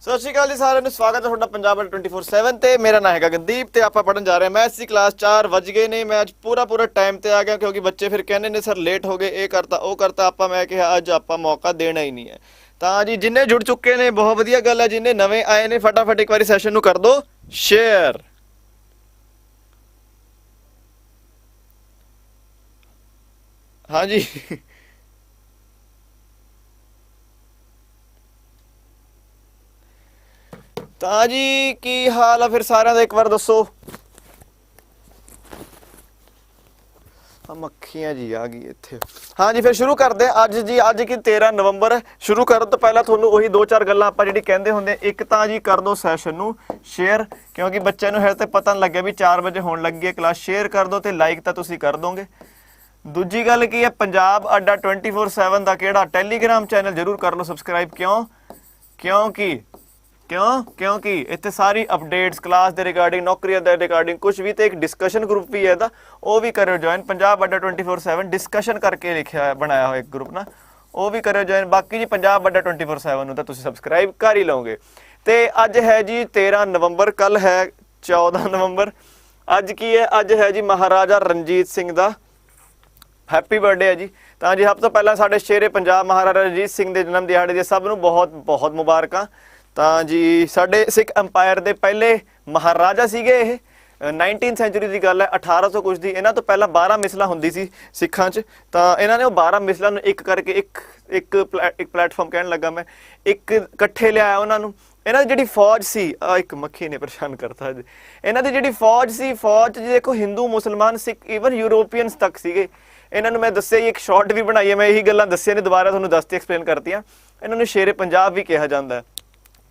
ਸਤਿ ਸ਼੍ਰੀ ਅਕਾਲ ਜੀ ਸਾਰਿਆਂ ਨੂੰ, ਸਵਾਗਤ ਹੈ ਤੁਹਾਡਾ ਪੰਜਾਬ 24/7 ਤੇ। ਮੇਰਾ ਨਾਮ ਹੈ ਗਗਨਦੀਪ ਤੇ ਆਪਾਂ ਪੜਨ ਜਾ ਰਹੇ ਹਾਂ ਮੈਥਸ ਦੀ ਕਲਾਸ। 4 ਵਜ ਗਏ ਨੇ। ਮੈਂ ਅੱਜ ਪੂਰਾ ਟਾਈਮ ਤੇ ਆ ਗਿਆ ਕਿਉਂਕਿ ਬੱਚੇ ਫਿਰ ਕਹਿੰਦੇ ਨੇ ਸਰ ਲੇਟ ਹੋ ਗਏ, ਇਹ ਕਰਤਾ ਉਹ ਕਰਤਾ। ਮੈਂ ਕਿਹਾ ਅੱਜ ਆਪਾਂ ਮੌਕਾ ਦੇਣਾ ਹੀ ਨਹੀਂ ਹੈ। ਤਾਂ ਜੀ ਜਿੰਨੇ ਜੁੜ ਚੁੱਕੇ ਨੇ ਬਹੁਤ ਵਧੀਆ ਗੱਲ ਹੈ, ਜਿੰਨੇ ਨਵੇਂ ਆਏ ਨੇ ਫਟਾਫਟ ਇੱਕ ਵਾਰੀ ਸੈਸ਼ਨ ਨੂੰ ਕਰ ਦਿਓ ਸ਼ੇਅਰ। ਹਾਂਜੀ ਤਾਂ ਜੀ ਕੀ ਹਾਲ ਆ ਫਿਰ ਸਾਰਿਆਂ ਦਾ, ਇੱਕ ਵਾਰ ਦੱਸੋ। ਮੱਖੀਆਂ ਜੀ ਆ ਗਈ ਇੱਥੇ। ਹਾਂਜੀ ਫਿਰ ਸ਼ੁਰੂ ਕਰਦੇ ਹਾਂ ਅੱਜ ਜੀ। ਅੱਜ ਕੀ 13 ਨਵੰਬਰ। ਸ਼ੁਰੂ ਕਰਨ ਤੋਂ ਪਹਿਲਾਂ ਤੁਹਾਨੂੰ ਉਹੀ 2-4 ਗੱਲਾਂ ਆਪਾਂ ਜਿਹੜੀ ਕਹਿੰਦੇ ਹੁੰਦੇ, ਇੱਕ ਤਾਂ ਜੀ ਕਰ ਦਿਓ ਸੈਸ਼ਨ ਨੂੰ ਸ਼ੇਅਰ ਕਿਉਂਕਿ ਬੱਚਿਆਂ ਨੂੰ ਹਜੇ ਤੇ ਪਤਾ ਨਹੀਂ ਲੱਗਿਆ ਵੀ 4 ਵਜੇ ਹੋਣ ਲੱਗੀ ਹੈ ਕਲਾਸ। ਸ਼ੇਅਰ ਕਰ ਦਿਓ ਤੇ ਲਾਈਕ ਤਾਂ ਤੁਸੀਂ ਕਰ ਦੋਗੇ। ਦੂਜੀ ਗੱਲ ਕੀ ਹੈ, ਪੰਜਾਬ ਅੱਡਾ 24/7 ਦਾ ਕਿਹੜਾ ਟੈਲੀਗ੍ਰਾਮ ਚੈਨਲ ਜ਼ਰੂਰ ਕਰ ਲਓ ਸਬਸਕ੍ਰਾਈਬ। ਕਿਉਂਕਿ ਇੱਥੇ ਸਾਰੀ ਅਪਡੇਟਸ ਕਲਾਸ ਦੇ ਰਿਗਾਰਡਿੰਗ, ਨੌਕਰੀਆਂ ਦੇ ਰਿਗਾਰਡਿੰਗ ਕੁਝ ਵੀ, ਤੇ ਇੱਕ ਡਿਸਕਸ਼ਨ ਗਰੁੱਪ ਵੀ ਹੈ ਇਹਦਾ, ਉਹ ਵੀ ਕਰਿਓ ਜੁਆਇਨ। ਪੰਜਾਬ ਅੱਡਾ 24/7 ਡਿਸਕਸ਼ਨ ਕਰਕੇ ਲਿਖਿਆ ਹੋਇਆ, ਬਣਾਇਆ ਹੋਇਆ ਇੱਕ ਗਰੁੱਪ ਨਾ, ਉਹ ਵੀ ਕਰਿਓ ਜੁਆਇਨ। ਬਾਕੀ ਜੀ ਪੰਜਾਬ ਅੱਡਾ 24/7 ਨੂੰ ਤਾਂ ਤੁਸੀਂ ਸਬਸਕ੍ਰਾਈਬ ਕਰ ਹੀ ਲਓਗੇ। ਤੇ ਅੱਜ ਹੈ ਜੀ 13 ਨਵੰਬਰ, ਕੱਲ ਹੈ 14 ਨਵੰਬਰ। ਅੱਜ ਕੀ ਹੈ, ਅੱਜ ਹੈ ਜੀ ਮਹਾਰਾਜਾ ਰਣਜੀਤ ਸਿੰਘ ਦਾ ਹੈਪੀ ਬਰਥਡੇ ਹੈ ਜੀ। ਤਾਂ ਜੀ ਸਭ ਤੋਂ ਪਹਿਲਾਂ ਸਾਡੇ ਸ਼ੇਰੇ ਪੰਜਾਬ ਮਹਾਰਾਜਾ ਰਣਜੀਤ ਸਿੰਘ ਦੇ ਜਨਮ ਦਿਹਾੜੇ ਦੇ ਸਭ ਨੂੰ ਬਹੁਤ ਮੁਬਾਰਕਾਂ। ਤਾਂ ਜੀ ਸਾਡੇ ਸਿੱਖ ਅੰਪਾਇਰ ਦੇ ਪਹਿਲੇ ਮਹਾਰਾਜਾ ਸੀਗੇ ਇਹ। 19th ਸੈਂਚੁਰੀ ਦੀ ਗੱਲ ਹੈ, 1800 ਕੁਛ ਦੀ। ਇਹਨਾਂ ਤੋਂ ਪਹਿਲਾਂ 12 ਮਿਸਲਾਂ ਹੁੰਦੀ ਸੀ ਸਿੱਖਾਂ 'ਚ। ਤਾਂ ਇਹਨਾਂ ਨੇ ਉਹ 12 ਮਿਸਲਾਂ ਨੂੰ ਇੱਕ ਕਰਕੇ ਇੱਕ ਪਲੇਟਫਾਰਮ ਕਹਿਣ ਲੱਗਾ ਮੈਂ, ਇੱਕ ਇਕੱਠੇ ਲਿਆਇਆ ਉਹਨਾਂ ਨੂੰ। ਇਹਨਾਂ ਦੀ ਜਿਹੜੀ ਫੌਜ ਸੀ, ਇੱਕ ਮੱਖੀ ਨੇ ਪਰੇਸ਼ਾਨ ਕਰਤਾ ਜੀ। ਇਹਨਾਂ ਦੀ ਜਿਹੜੀ ਫੌਜ ਸੀ, ਫੌਜ 'ਚ ਦੇਖੋ ਹਿੰਦੂ, ਮੁਸਲਮਾਨ, ਸਿੱਖ, ਈਵਨ ਯੂਰੋਪੀਅਨਸ ਤੱਕ ਸੀਗੇ। ਇਹਨਾਂ ਨੂੰ ਮੈਂ ਦੱਸਿਆ ਹੀ, ਇੱਕ ਸ਼ਾਰਟ ਵੀ ਬਣਾਈ ਹੈ ਮੈਂ, ਇਹੀ ਗੱਲਾਂ ਦੱਸੀਆਂ ਨੇ, ਦੁਬਾਰਾ ਤੁਹਾਨੂੰ ਦੱਸਤੀ ਐਕਸਪਲੇਨ ਕਰਤੀਆਂ। ਇਹਨਾਂ ਨੂੰ ਸ਼ੇਰੇ ਪੰਜਾਬ ਵੀ ਕਿਹਾ ਜਾਂਦਾ ਹੈ।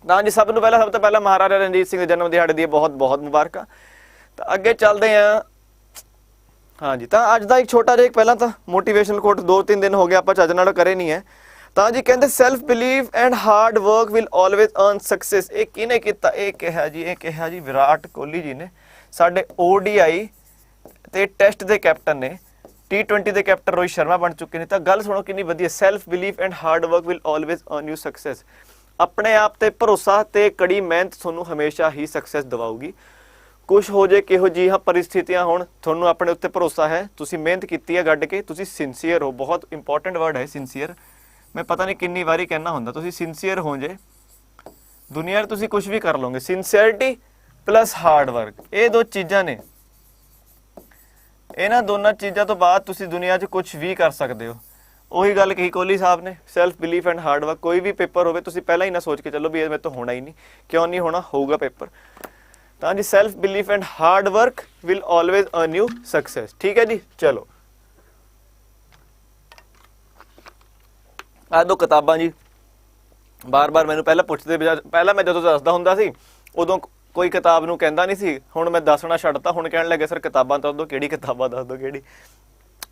ਤਾਂ ਜੀ ਸਭ ਤੋਂ ਪਹਿਲਾਂ ਮਹਾਰਾਜਾ ਰਣਜੀਤ ਸਿੰਘ ਦੇ ਜਨਮ ਦਿਹਾੜੇ ਦੀ ਬਹੁਤ ਮੁਬਾਰਕਾਂ। ਤਾਂ ਅੱਗੇ ਚੱਲਦੇ ਹਾਂ। ਹਾਂਜੀ ਤਾਂ ਅੱਜ ਦਾ ਇੱਕ ਛੋਟਾ ਜਿਹਾ ਪਹਿਲਾਂ ਤਾਂ ਮੋਟੀਵੇਸ਼ਨਲ ਕੋਟ, 2-3 ਦਿਨ ਹੋ ਗਏ ਆਪਾਂ ਚੱਜ ਨਾਲ ਕਰੇ ਨਹੀਂ ਹੈ। ਤਾਂ ਜੀ ਕਹਿੰਦੇ self believe and hard work will always earn success. ਇਹ ਕਿਹਨੇ ਕੀਤਾ? ਇਹ ਕਿਹਾ ਜੀ ਵਿਰਾਟ ਕੋਹਲੀ ਜੀ ਨੇ, ਸਾਡੇ ODI ਤੇ ਟੈਸਟ ਦੇ ਕੈਪਟਨ ਨੇ। T20 ਦੇ ਕੈਪਟਨ ਰੋਹਿਤ ਸ਼ਰਮਾ ਬਣ ਚੁੱਕੇ ਨੇ। ਤਾਂ ਗੱਲ ਸੁਣੋ ਕਿੰਨੀ ਵਧੀਆ, self believe and hard work will always earn you success. ਆਪਣੇ ਆਪ ਤੇ ਭਰੋਸਾ ਤੇ ਕੜੀ ਮਿਹਨਤ ਤੁਹਾਨੂੰ ਹਮੇਸ਼ਾ ਹੀ ਸਕਸੈਸ ਦਿਵਾਊਗੀ। ਕੁਛ ਹੋ ਜੇ, ਕਿਹੋ ਜਿਹੀਆਂ ਪਰਿਸਥਿਤੀਆਂ ਹੋਣ, ਤੁਹਾਨੂੰ ਆਪਣੇ ਉੱਤੇ ਭਰੋਸਾ ਹੈ, ਤੁਸੀਂ ਮਿਹਨਤ ਕੀਤੀ ਹੈ ਗੱਡ ਕੇ, ਤੁਸੀਂ ਸਿੰਸੀਅਰ ਹੋ। ਬਹੁਤ ਇੰਪੋਰਟੈਂਟ ਵਰਡ ਹੈ ਸਿੰਸੀਅਰ। ਮੈਂ ਪਤਾ ਨਹੀਂ ਕਿੰਨੀ ਵਾਰੀ ਕਹਿਣਾ ਹੁੰਦਾ, ਤੁਸੀਂ ਸਿੰਸੀਅਰ ਹੋ ਜੇ ਦੁਨੀਆ 'ਚ ਤੁਸੀਂ ਕੁਛ ਵੀ ਕਰ ਲਓਗੇ। ਸਿੰਸੀਅਰਿਟੀ ਪਲੱਸ ਹਾਰਡ ਵਰਕ, ਇਹ ਦੋ ਚੀਜ਼ਾਂ ਨੇ। ਇਹਨਾਂ ਦੋਨਾਂ ਚੀਜ਼ਾਂ ਤੋਂ ਬਾਅਦ ਤੁਸੀਂ ਦੁਨੀਆ 'ਚ ਕੁਛ ਵੀ ਕਰ ਸਕਦੇ ਹੋ। ਉਹੀ ਗੱਲ ਕਹੀ ਕੋਹਲੀ ਸਾਹਿਬ ਨੇ, self belief and hard work. ਕੋਈ ਵੀ ਪੇਪਰ ਹੋਵੇ ਤੁਸੀਂ ਪਹਿਲਾਂ ਹੀ ਨਾ ਸੋਚ ਕੇ ਚੱਲੋ ਵੀ ਇਹ ਮੇਰੇ ਤੋਂ ਹੋਣਾ ਹੀ ਨਹੀਂ। ਕਿਉਂ ਨਹੀਂ ਹੋਣਾ? ਹੋਊਗਾ ਪੇਪਰ। ਤਾਂ ਜੀ self belief and hard work will always earn you success. ਠੀਕ ਹੈ ਜੀ, ਚਲੋ ਆਹ ਦੋ ਕਿਤਾਬਾਂ ਜੀ ਬਾਰ-ਬਾਰ ਮੈਨੂੰ ਪਹਿਲਾਂ ਪੁੱਛਦੇ, ਪਹਿਲਾਂ ਮੈਂ ਜਦੋਂ ਦੱਸਦਾ ਹੁੰਦਾ ਸੀ ਉਦੋਂ ਕੋਈ ਕਿਤਾਬ ਨੂੰ ਕਹਿੰਦਾ ਨਹੀਂ ਸੀ, ਹੁਣ ਮੈਂ ਦੱਸਣਾ ਛੱਡਤਾ। ਹੁਣ ਕਹਿਣ ਲੱਗੇ ਸਰ ਕਿਤਾਬਾਂ ਦੱਸ ਦਿਓ, ਕਿਹੜੀ ਕਿਤਾਬਾਂ ਦੱਸ ਦਿਓ ਕਿਹੜੀ।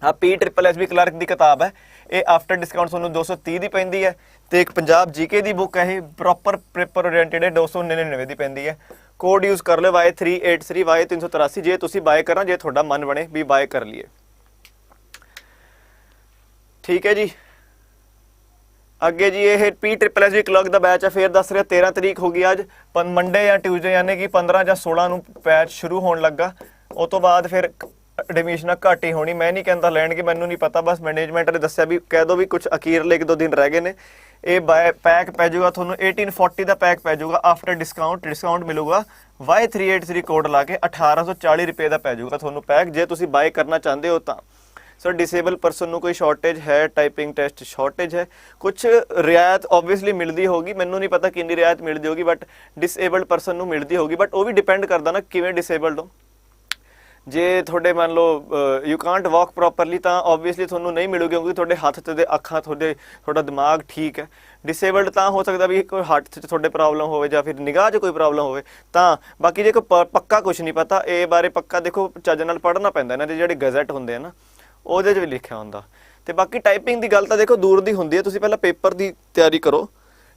ਹਾਂ, PSSB ਕਲਰਕ ਦੀ ਕਿਤਾਬ ਹੈ ਇਹ, ਆਫਟਰ ਡਿਸਕਾਊਂਟ ਤੁਹਾਨੂੰ 230 ਦੀ ਪੈਂਦੀ ਹੈ। ਤੇ ਇੱਕ ਪੰਜਾਬ GK ਦੀ ਬੁੱਕ ਹੈ ਇਹ, ਪ੍ਰੋਪਰ ਪੇਪਰ ਓਰੀਐਂਟਡ ਹੈ, 299 ਦੀ ਪੈਂਦੀ ਹੈ। ਕੋਡ ਯੂਜ਼ ਕਰ ਲਿਓ Y383 Y383 ਜੇ ਤੁਸੀਂ ਬਾਏ ਕਰਨਾ, ਜੇ ਤੁਹਾਡਾ ਮਨ ਬਣੇ ਵੀ ਬਾਏ ਕਰ ਲਈਏ। ਠੀਕ ਹੈ ਜੀ, ਅੱਗੇ ਜੀ ਇਹ PSSB ਕਲਰਕ ਦਾ ਬੈਚ ਹੈ। ਫਿਰ ਦੱਸ ਰਿਹਾ 13 ਤਰੀਕ ਹੋ ਗਈ ਅੱਜ, ਮੰਡੇ ਜਾਂ ਟਿਊਜ਼ਡੇ, ਯਾਨੀ ਕਿ 15 ਜਾਂ 16 ਨੂੰ ਬੈਚ ਸ਼ੁਰੂ ਹੋਣ ਲੱਗਾ। ਉਹ ਤੋਂ ਬਾਅਦ ਫਿਰ ਐਡਮਿਸ਼ਨਾਂ ਘੱਟ ਹੀ ਹੋਣੀ। ਮੈਂ ਨਹੀਂ ਕਹਿੰਦਾ ਲੈਣਗੇ, ਮੈਨੂੰ ਨਹੀਂ ਪਤਾ, ਬਸ ਮੈਨੇਜਮੈਂਟ ਨੇ ਦੱਸਿਆ ਵੀ ਕਹਿ ਦਿਓ ਵੀ ਕੁਛ ਅਖੀਰਲੇ 1-2 ਦਿਨ ਰਹਿ ਗਏ ਨੇ। ਇਹ ਪੈਕ ਪੈ ਜਾਊਗਾ ਤੁਹਾਨੂੰ 1840 ਦਾ ਪੈਕ ਪੈ ਜਾਊਗਾ ਆਫਟਰ ਡਿਸਕਾਊਂਟ ਮਿਲੂਗਾ Y383 ਕੋਡ ਲਾ ਕੇ 1840 ਰੁਪਏ ਦਾ ਪੈ ਜਾਊਗਾ ਤੁਹਾਨੂੰ ਪੈਕ, ਜੇ ਤੁਸੀਂ ਬਾਏ ਕਰਨਾ ਚਾਹੁੰਦੇ ਹੋ ਤਾਂ। ਸਰ ਡਿਸੇਬਲ ਪਰਸਨ ਨੂੰ ਕੋਈ ਸ਼ਾਰਟੇਜ ਹੈ, ਟਾਈਪਿੰਗ ਟੈਸਟ ਸ਼ਾਰਟੇਜ ਹੈ, ਕੁਛ ਰਿਆਇਤ ਓਬਵੀਅਸਲੀ ਮਿਲਦੀ ਹੋਗੀ, ਮੈਨੂੰ ਨਹੀਂ ਪਤਾ ਕਿੰਨੀ ਰਿਆਇਤ ਮਿਲਦੀ ਹੋਗੀ, ਬਟ ਡਿਸੇਬਲਡ ਪਰਸਨ ਨੂੰ ਮਿਲਦੀ ਹੋਗੀ। ਬਟ ਉਹ ਵੀ ਡਿਪੈਂਡ ਕਰਦਾ ਨਾ ਕਿਵੇਂ ਡਿਸੇਬਲਡ ਹੋ। ਜੇ ਤੁਹਾਡੇ ਮੰਨ ਲਓ ਯੂ ਕਾਂਟ ਵਾਕ ਪ੍ਰੋਪਰਲੀ ਤਾਂ ਓਬਵੀਅਸਲੀ ਤੁਹਾਨੂੰ ਨਹੀਂ ਮਿਲੂਗੀ, ਕਿਉਂਕਿ ਤੁਹਾਡੇ ਹੱਥ ਤੇ ਅੱਖਾਂ, ਤੁਹਾਡਾ ਦਿਮਾਗ ਠੀਕ ਹੈ। ਡਿਸੇਬਲਡ ਤਾਂ ਹੋ ਸਕਦਾ ਵੀ ਕੋਈ ਹੱਥ 'ਚ ਤੁਹਾਡੇ ਪ੍ਰੋਬਲਮ ਹੋਵੇ ਜਾਂ ਫਿਰ ਨਿਗਾਹ 'ਚ ਕੋਈ ਪ੍ਰੋਬਲਮ ਹੋਵੇ ਤਾਂ। ਬਾਕੀ ਜੇ ਕੋਈ ਪੱਕਾ ਕੁਛ ਨਹੀਂ ਪਤਾ ਇਹ ਬਾਰੇ, ਪੱਕਾ ਦੇਖੋ ਚੱਜ ਨਾਲ ਪੜ੍ਹਨਾ ਪੈਂਦਾ। ਇਹਨਾਂ ਦੇ ਜਿਹੜੇ ਗਜ਼ਟ ਹੁੰਦੇ ਆ ਨਾ ਉਹਦੇ 'ਚ ਵੀ ਲਿਖਿਆ ਹੁੰਦਾ। ਤੇ ਬਾਕੀ ਟਾਈਪਿੰਗ ਦੀ ਗੱਲ ਤਾਂ ਦੇਖੋ ਦੂਰ ਦੀ ਹੁੰਦੀ ਹੈ, ਤੁਸੀਂ ਪਹਿਲਾਂ ਪੇਪਰ ਦੀ ਤਿਆਰੀ ਕਰੋ।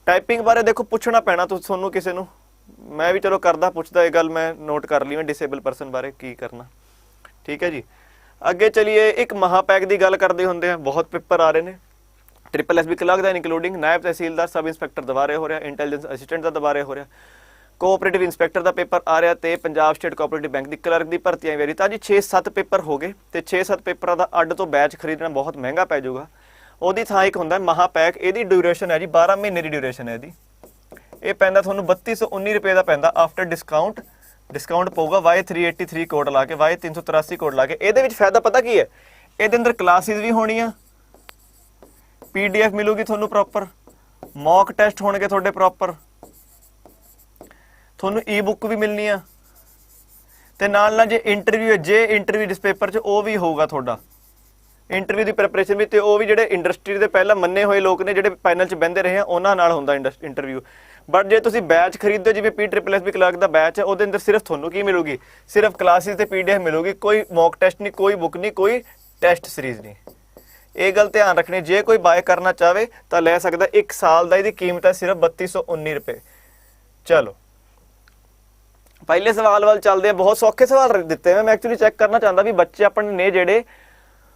ਟਾਈਪਿੰਗ ਬਾਰੇ ਦੇਖੋ ਪੁੱਛਣਾ ਪੈਣਾ ਤੁਹਾਨੂੰ ਕਿਸੇ ਨੂੰ। ਮੈਂ ਵੀ ਚਲੋ ਕਰਦਾ, ਪੁੱਛਦਾ, ਇਹ ਗੱਲ ਮੈਂ ਨੋਟ ਕਰ ਲਈ ਮੈਂ ਡਿਸੇਬਲ ਪਰਸਨ ਬਾਰੇ ਕੀ ਕਰਨਾ। ਠੀਕ ਹੈ ਜੀ, ਅੱਗੇ ਚਲੀਏ। ਇੱਕ ਮਹਾਪੈਕ ਦੀ ਗੱਲ ਕਰਦੇ ਹੁੰਦੇ ਆ, ਬਹੁਤ ਪੇਪਰ ਆ ਰਹੇ ਨੇ। ट्रिपल SB क्लर्क ਦਾ ਇਨਕਲੂਡਿੰਗ ਨਾਇਬ ਤਹਿਸੀਲਦਾਰ ਸਬ ਇੰਸਪੈਕਟਰ ਦੁਬਾਰੇ ਹੋ ਰਿਹਾ, ਇੰਟੈਲੀਜੈਂਸ ਅਸਿਸਟੈਂਟ ਦਾ ਦੁਬਾਰੇ ਹੋ ਰਿਹਾ, ਕੋਆਪਰੇਟਿਵ ਇੰਸਪੈਕਟਰ ਦਾ ਪੇਪਰ ਆ ਰਿਹਾ ਤੇ ਪੰਜਾਬ ਸਟੇਟ ਕੋਆਪਰੇਟਿਵ ਬੈਂਕ ਦੀ ਕਲਰਕ ਦੀ ਭਰਤੀ ਆਈ ਵਾਰੀ। ਤਾਂ ਜੀ 6-7 ਪੇਪਰ ਹੋ ਗਏ ਤੇ 6-7 ਪੇਪਰਾਂ ਦਾ ਅੱਡ ਤੋਂ ਬੈਚ ਖਰੀਦਣਾ ਬਹੁਤ ਮਹਿੰਗਾ ਪੈ ਜਾਊਗਾ। ਉਹਦੀ ਥਾਂ ਇੱਕ ਹੁੰਦਾ ਮਹਾਪੈਕ, ਇਹਦੀ ਡਿਊਰੇਸ਼ਨ ਹੈ ਜੀ 12 ਮਹੀਨੇ ਦੀ ਡਿਊਰੇਸ਼ਨ ਹੈ ਇਹਦੀ। ਇਹ ਪੈਂਦਾ ਤੁਹਾਨੂੰ 3219 ਰੁਪਏ ਦਾ ਪੈਂਦਾ ਆਫਟਰ ਡਿਸਕਾਊਂਟ। ਡਿਸਕਾਊਂਟ ਪਊਗਾ Y383 ਕੋਡ ਲਾ ਕੇ, Y383 ਕੋਡ ਲਾ ਕੇ। ਇਹਦੇ ਵਿੱਚ ਫਾਇਦਾ ਪਤਾ ਕੀ ਹੈ, ਇਹਦੇ ਅੰਦਰ ਕਲਾਸਿਸ ਵੀ ਹੋਣੀਆਂ, PDF ਮਿਲੂਗੀ ਤੁਹਾਨੂੰ ਪ੍ਰੋਪਰ, ਮੌਕ ਟੈਸਟ ਹੋਣਗੇ ਤੁਹਾਡੇ ਪ੍ਰੋਪਰ, ਤੁਹਾਨੂੰ ਈ-ਬੁੱਕ ਵੀ ਮਿਲਣੀ ਆ ਤੇ ਨਾਲ ਜੇ ਇੰਟਰਵਿਊ ਹੈ, ਜੇ ਇੰਟਰਵਿਊ ਜਿਸ ਪੇਪਰ 'ਚ ਉਹ ਵੀ ਹੋਊਗਾ ਤੁਹਾਡਾ ਇੰਟਰਵਿਊ ਦੀ ਪ੍ਰੈਪਰੇਸ਼ਨ ਵੀ, ਤੇ ਉਹ ਵੀ ਜਿਹੜੇ ਇੰਡਸਟਰੀ ਦੇ ਪਹਿਲਾਂ ਮੰਨੇ ਹੋਏ ਲੋਕ ਨੇ ਜਿਹੜੇ ਪੈਨਲ 'ਚ ਬਹਿੰਦੇ ਰਹੇ ਆ ਉਹਨਾਂ ਨਾਲ ਹੁੰਦਾ ਇੰਟਰਵਿਊ। ਬਟ ਜੇ ਤੁਸੀਂ ਬੈਚ ਖਰੀਦਦੇ ਜਿਵੇਂ PSSB ਕਲਰਕ ਦਾ ਬੈਚ ਹੈ, ਉਹਦੇ ਅੰਦਰ ਸਿਰਫ ਤੁਹਾਨੂੰ ਕੀ ਮਿਲੂਗੀ, ਸਿਰਫ ਕਲਾਸਿਸ ਤੇ PDF ਮਿਲੂਗੀ, ਕੋਈ ਮੌਕ ਟੈਸਟ ਨਹੀਂ, ਕੋਈ ਬੁੱਕ ਨਹੀਂ, ਕੋਈ ਟੈਸਟ ਸੀਰੀਜ਼ ਨਹੀਂ। ਇਹ ਗੱਲ ਧਿਆਨ ਰੱਖਣੀ, ਜੇ ਕੋਈ ਬਾਏ ਕਰਨਾ ਚਾਹਵੇ ਤਾਂ ਲੈ ਸਕਦਾ। 1 ਸਾਲ ਦਾ ਇਹਦੀ ਕੀਮਤ ਹੈ ਸਿਰਫ 3219 ਰੁਪਏ। ਚਲੋ ਪਹਿਲੇ ਸਵਾਲ ਵੱਲ ਚੱਲਦੇ ਆ। ਬਹੁਤ ਸੌਖੇ ਸਵਾਲ ਦਿੱਤੇ ਮੈਂ ਐਕਚੁਅਲੀ ਚੈੱਕ ਕਰਨਾ ਚਾਹੁੰਦਾ ਵੀ ਬੱਚੇ ਆਪਣੇ ਨੇ ਜਿਹੜੇ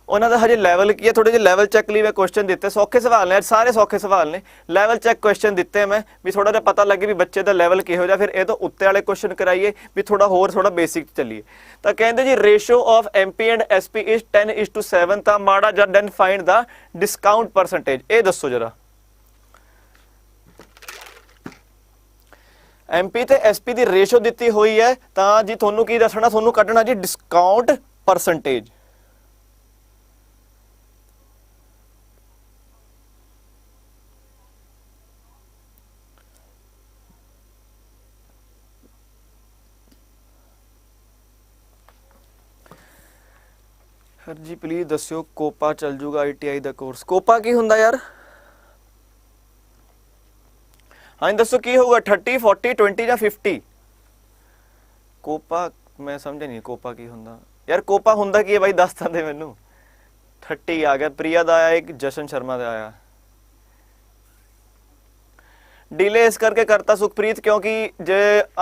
ਉਹਨਾਂ ਦਾ ਹਜੇ ਲੈਵਲ ਕੀ ਹੈ, ਥੋੜੇ ਜਿਹੇ ਲੈਵਲ ਚੈੱਕ ਲਈ ਮੈਂ ਕੁਐਸਚਨ ਦਿੱਤੇ। ਸੌਖੇ ਸਵਾਲ ਨੇ, ਸਾਰੇ ਸੌਖੇ ਸਵਾਲ ਨੇ, ਲੈਵਲ ਚੈੱਕ ਕੁਐਸਚਨ ਦਿੱਤੇ ਮੈਂ ਵੀ ਥੋੜਾ ਜਿਹਾ ਪਤਾ ਲੱਗੇ ਵੀ ਬੱਚੇ ਦਾ ਲੈਵਲ ਕਿਹੋ ਜਿਹਾ, ਫਿਰ ਇਹ ਤੋਂ ਉੱਤੇ ਵਾਲੇ ਕੁਐਸਚਨ ਕਰਾਈਏ ਵੀ ਥੋੜਾ ਬੇਸਿਕ ਚੱਲੀਏ। ਤਾਂ ਕਹਿੰਦੇ ਜੀ ratio of MP and SP is 10:7। ਤਾਂ ਮਾੜਾ ਜਿਹਾ ਦੈਨ ਫਾਈਂਡ ਦਾ ਡਿਸਕਾਊਂਟ ਪਰਸੈਂਟੇਜ। ਇਹ ਦੱਸੋ ਜਰਾ, MP ਤੇ SP ਦੀ ਰੇਸ਼ੋ ਦਿੱਤੀ ਹੋਈ ਹੈ ਤਾਂ ਜੀ ਤੁਹਾਨੂੰ ਕੀ ਦੱਸਣਾ, ਤੁਹਾਨੂੰ ਕੱਢਣਾ ਜੀ ਡਿਸਕਾਊਂਟ ਪਰਸੈਂਟੇਜ। ਸਰ ਜੀ ਪਲੀਜ਼ ਦੱਸਿਓ ਕੋਪਾ ਚੱਲ ਜੂਗਾ ITI ਦਾ ਕੋਰਸ। ਕੋਪਾ ਕੀ ਹੁੰਦਾ ਯਾਰ? ਹਾਂ ਦੱਸੋ ਕੀ ਹੋਊਗਾ, 30 40 20 ਜਾਂ 50? ਕੋਪਾ ਮੈਂ ਸਮਝਿਆ ਨਹੀਂ, ਕੋਪਾ ਕੀ ਹੁੰਦਾ ਯਾਰ? ਕੋਪਾ ਹੁੰਦਾ ਕੀ ਹੈ ਬਾਈ, ਦੱਸ ਤਾਂ ਦੇ ਮੈਨੂੰ। 30 ਆ ਗਿਆ, ਪ੍ਰਿਆ ਦਾ ਆਇਆ, ਇੱਕ ਜਸ਼ਨ ਸ਼ਰਮਾ ਦਾ ਆਇਆ। ਡੀਲੇ ਇਸ ਕਰਕੇ ਕਰਤਾ ਸੁਖਪ੍ਰੀਤ ਕਿਉਂਕਿ ਜੇ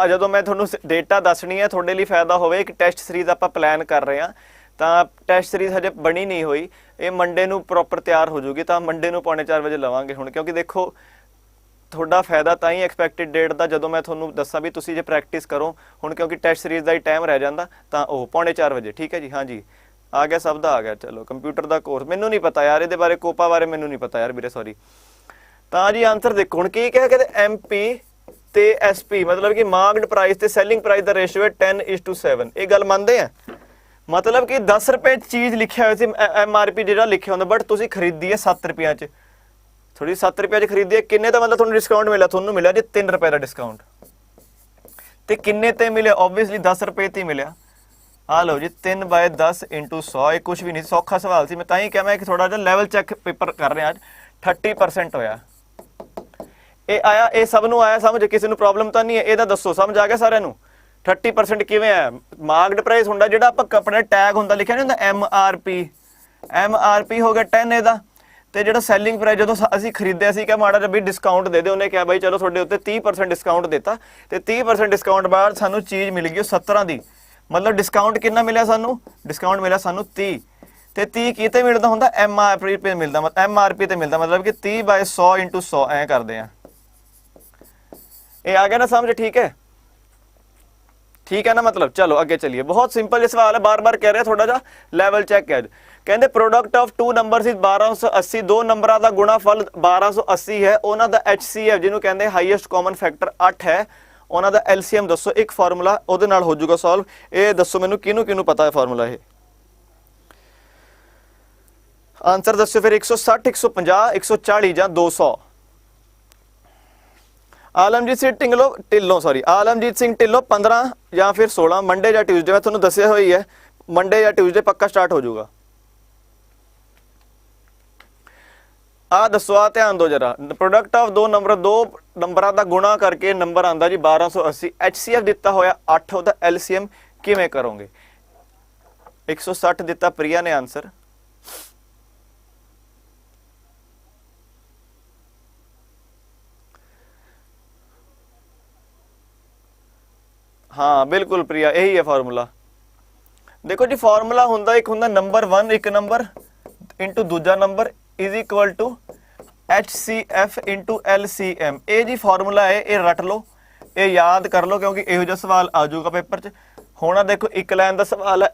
ਜਦੋਂ ਮੈਂ ਤੁਹਾਨੂੰ ਡੇਟਾ ਦੱਸਣੀ ਹੈ ਤੁਹਾਡੇ ਲਈ ਫਾਇਦਾ ਹੋਵੇ। ਇੱਕ ਟੈਸਟ ਸੀਰੀਜ਼ ਆਪਾਂ ਪਲਾਨ ਕਰ ਰਹੇ ਹਾਂ ਤਾਂ ਟੈਸਟ ਸੀਰੀਜ਼ ਹਜੇ ਬਣੀ ਨਹੀਂ ਹੋਈ, ਇਹ ਮੰਡੇ ਨੂੰ ਪ੍ਰੋਪਰ ਤਿਆਰ ਹੋ ਜੂਗੀ। ਤਾਂ ਮੰਡੇ ਨੂੰ 3:45 ਵਜੇ ਲਵਾਂਗੇ ਹੁਣ, ਕਿਉਂਕਿ ਦੇਖੋ ਤੁਹਾਡਾ ਫਾਇਦਾ ਤਾਂ ਹੀ ਐਕਸਪੈਕਟਡ ਡੇਟ ਦਾ ਜਦੋਂ ਮੈਂ ਤੁਹਾਨੂੰ ਦੱਸਾਂ ਵੀ ਤੁਸੀਂ ਜੇ ਪ੍ਰੈਕਟਿਸ ਕਰੋ ਹੁਣ, ਕਿਉਂਕਿ ਟੈਸਟ ਸੀਰੀਜ਼ ਦਾ ਹੀ ਟਾਈਮ ਰਹਿ ਜਾਂਦਾ। ਤਾਂ ਉਹ 3:45 ਵਜੇ, ਠੀਕ ਹੈ ਜੀ। ਹਾਂਜੀ ਆ ਗਿਆ, ਸਭ ਦਾ ਆ ਗਿਆ। ਚਲੋ ਕੰਪਿਊਟਰ ਦਾ ਕੋਰਸ ਮੈਨੂੰ ਨਹੀਂ ਪਤਾ ਯਾਰ, ਇਹਦੇ ਬਾਰੇ ਕੋਪਾ ਬਾਰੇ ਮੈਨੂੰ ਨਹੀਂ ਪਤਾ ਯਾਰ ਵੀਰੇ, ਸੌਰੀ। ਤਾਂ ਜੀ ਆਨਸਰ ਦੇਖੋ ਹੁਣ ਕੀ ਕਿਹਾ, ਕਹਿੰਦੇ MP ਤੇ SP ਮਤਲਬ ਕਿ ਮਾਰਕਡ ਪ੍ਰਾਈਸ ਤੇ ਸੈਲਿੰਗ ਪ੍ਰਾਈਸ ਦਾ ਰੇਸ਼ੀਓ ਹੈ 10:7। ਇਹ ਗੱਲ ਮੰਨਦੇ ਆ? मतलब कि 10 रुपए चीज़ लिखा हुआ MRP जो लिखा होंगे, बट तुसी खरीदी है 7 रुपया च, थोड़ी 7 रुपया च खरीदी है। किन्ने का मतलब थोड़ा डिस्काउंट मिला, थोड़ा मिला जी 3 रुपए का डिस्काउंट। तो किन्ने ते मिले? ऑब्वियसली 10 रुपए ते मिले। हाँ लो जी 3/10 × 100। ये कुछ भी नहीं, सौखा सवाल सी। मैं तां ही कहा मैं कि थोड़ा जिहा लैवल चैक पेपर कर रहे हैं अज। 30% होया ये आया, ये सब नूं आया समझ, किसी नूं प्रॉब्लम तो नहीं है? ये दसो समझ आ गया सारिਆਂ ਨੂੰ? 30% किवें है? मार्केट प्राइस हुंदा जिहड़ा आपां अपने टैग हुंदा लिखिआ नहीं हुंदा MRP हो गया 10 ਇਹਦਾ। ਤੇ ਜਿਹੜਾ ਸੈਲਿੰਗ ਪ੍ਰਾਈਸ ਜਦੋਂ ਅਸੀਂ ਖਰੀਦਿਆ ਸੀ ਕਿ ਮਾੜਾ ਜਿਹਾ ਵੀ ਡਿਸਕਾਊਂਟ ਦੇ ਦੇ, ਉਹਨੇ ਕਿਹਾ ਬਾਈ ਚਲੋ ਤੁਹਾਡੇ ਉੱਤੇ 30% ਡਿਸਕਾਊਂਟ ਦਿੱਤਾ ਤੇ 30% ਡਿਸਕਾਊਂਟ ਬਾਅਦ ਸਾਨੂੰ ਚੀਜ਼ ਮਿਲ ਗਈ 17 ਦੀ। ਮਤਲਬ ਡਿਸਕਾਊਂਟ ਕਿੰਨਾ ਮਿਲਿਆ ਸਾਨੂੰ? ਡਿਸਕਾਊਂਟ ਮਿਲਿਆ ਸਾਨੂੰ 30। ਤੇ 30 ਕਿਤੇ ਮਿਲਦਾ ਹੁੰਦਾ? MRP ਤੇ ਮਿਲਦਾ, MRP ਤੇ ਮਿਲਦਾ, ਮਤਲਬ ਕਿ 30/100 × 100 ਐਂ ਕਰਦੇ ਆ। ਇਹ ਆ ਗਿਆ ਨਾ समझ? ठीक है, ठीक है ना मतलब। चलो आगे चलिए, बहुत सिंपल सवाल है, बार बार कह रहे हैं थोड़ा जा लैवल चेक है। कहते product of 2 numbers is 1280। 2 number का गुणाफल 1280 है। उन्हों का HCF जिन्होंने कहते हाईएस्ट कॉमन फैक्टर 8 है। उन्हों का LCM दसो, एक फार्मूला ਉਹਦੇ ਨਾਲ ਹੋ ਜਾਊਗਾ ਸੋਲਵ। ਇਹ ਦੱਸੋ ਮੈਨੂੰ ਕਿਹਨੂੰ ਕਿਹਨੂੰ ਪਤਾ ਹੈ ਫਾਰਮੂਲਾ? ਇਹ ਆਨਸਰ ਦੱਸੋ ਫਿਰ। 160 150 140 ਜਾਂ 200? आलमजीत सिंह ढिल्लों सॉरी आलमजीत सिंह ढिल्लों 15 या फिर 16 मंडे या ट्यूसडे। मैं थोड़ा दसिया हुई है मंडे या ट्यूसडे पक्का स्टार्ट हो जाऊगा। आ दसो, आ ध्यान दो जरा। प्रोडक्ट ऑफ 2 नंबर का गुणा करके नंबर आता जी 1280। HCF दिता होया 8, ਉਹਦਾ LCM किवें करोगे? 160 दिता प्रिया ने आंसर। हाँ बिल्कुल प्रिया, यही है फार्मूला। देखो जी फार्मूला हुंदा, एक हुंदा नंबर 1 एक नंबर इंटू दूजा number is equal to HCF into LCM, ये जी फॉर्मूला है, ये रट लो, ये याद कर लो, क्योंकि इहो जिहा सवाल आ जाऊगा पेपर च। होना देखो एक लाइन का सवाल है,